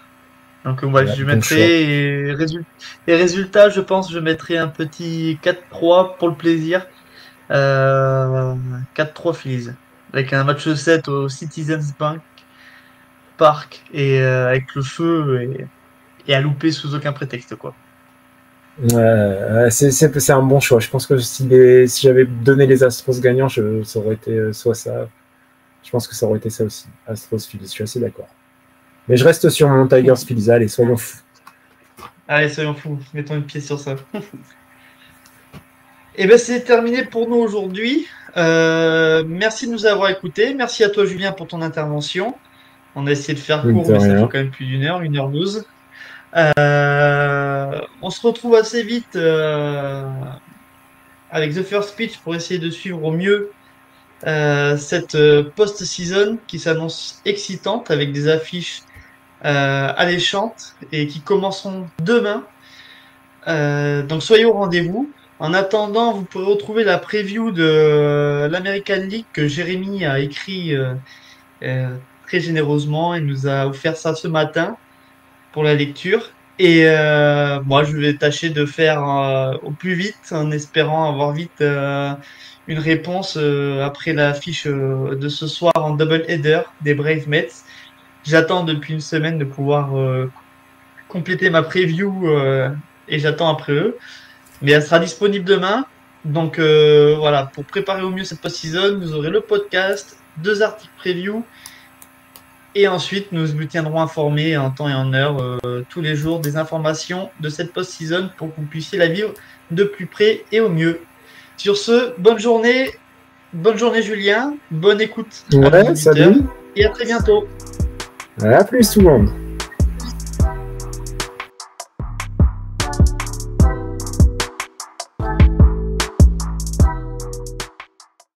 Speaker 1: Donc moi,
Speaker 2: Ouais,
Speaker 1: je
Speaker 2: bon choix.
Speaker 1: mettrais les résultats, je pense, je mettrais un petit 4-3 pour le plaisir. 4-3 Phillies. Avec un match 7 au Citizens Bank Park et avec le feu et à louper sous aucun prétexte, quoi.
Speaker 2: C'est un bon choix. Je pense que si j'avais donné les Astros gagnants, ça aurait été soit ça. Je pense que ça aurait été ça aussi. Astros Phillies, je suis assez d'accord. Mais je reste sur mon Tigers Phillies. Allez, soyons fous.
Speaker 1: Allez, soyons fous, mettons une pièce sur ça. Et ben c'est terminé pour nous aujourd'hui. Merci de nous avoir écoutés. Merci à toi Julien pour ton intervention. On a essayé de faire court,
Speaker 2: De
Speaker 1: mais ça fait
Speaker 2: rien.
Speaker 1: quand même plus d'une heure, 1h12. On se retrouve assez vite avec The First Pitch pour essayer de suivre au mieux cette post-season qui s'annonce excitante avec des affiches alléchantes et qui commenceront demain. Donc soyez au rendez-vous. En attendant, vous pourrez retrouver la preview de l'American League que Jérémy a écrit très généreusement. Il nous a offert ça ce matin pour la lecture. Et moi, je vais tâcher de faire au plus vite en espérant avoir vite une réponse après la fiche de ce soir en double header des Brave Mets. J'attends depuis une semaine de pouvoir compléter ma preview et j'attends après eux. Mais elle sera disponible demain. Donc voilà, pour préparer au mieux cette post-season, vous aurez le podcast, 2 articles preview. Et ensuite, nous vous tiendrons informés en temps et en heure tous les jours des informations de cette post-season pour que vous puissiez la vivre de plus près et au mieux. Sur ce, bonne journée Julien, bonne écoute à nos auditeurs
Speaker 2: salut.
Speaker 1: Et à très bientôt.
Speaker 2: À plus tout le monde.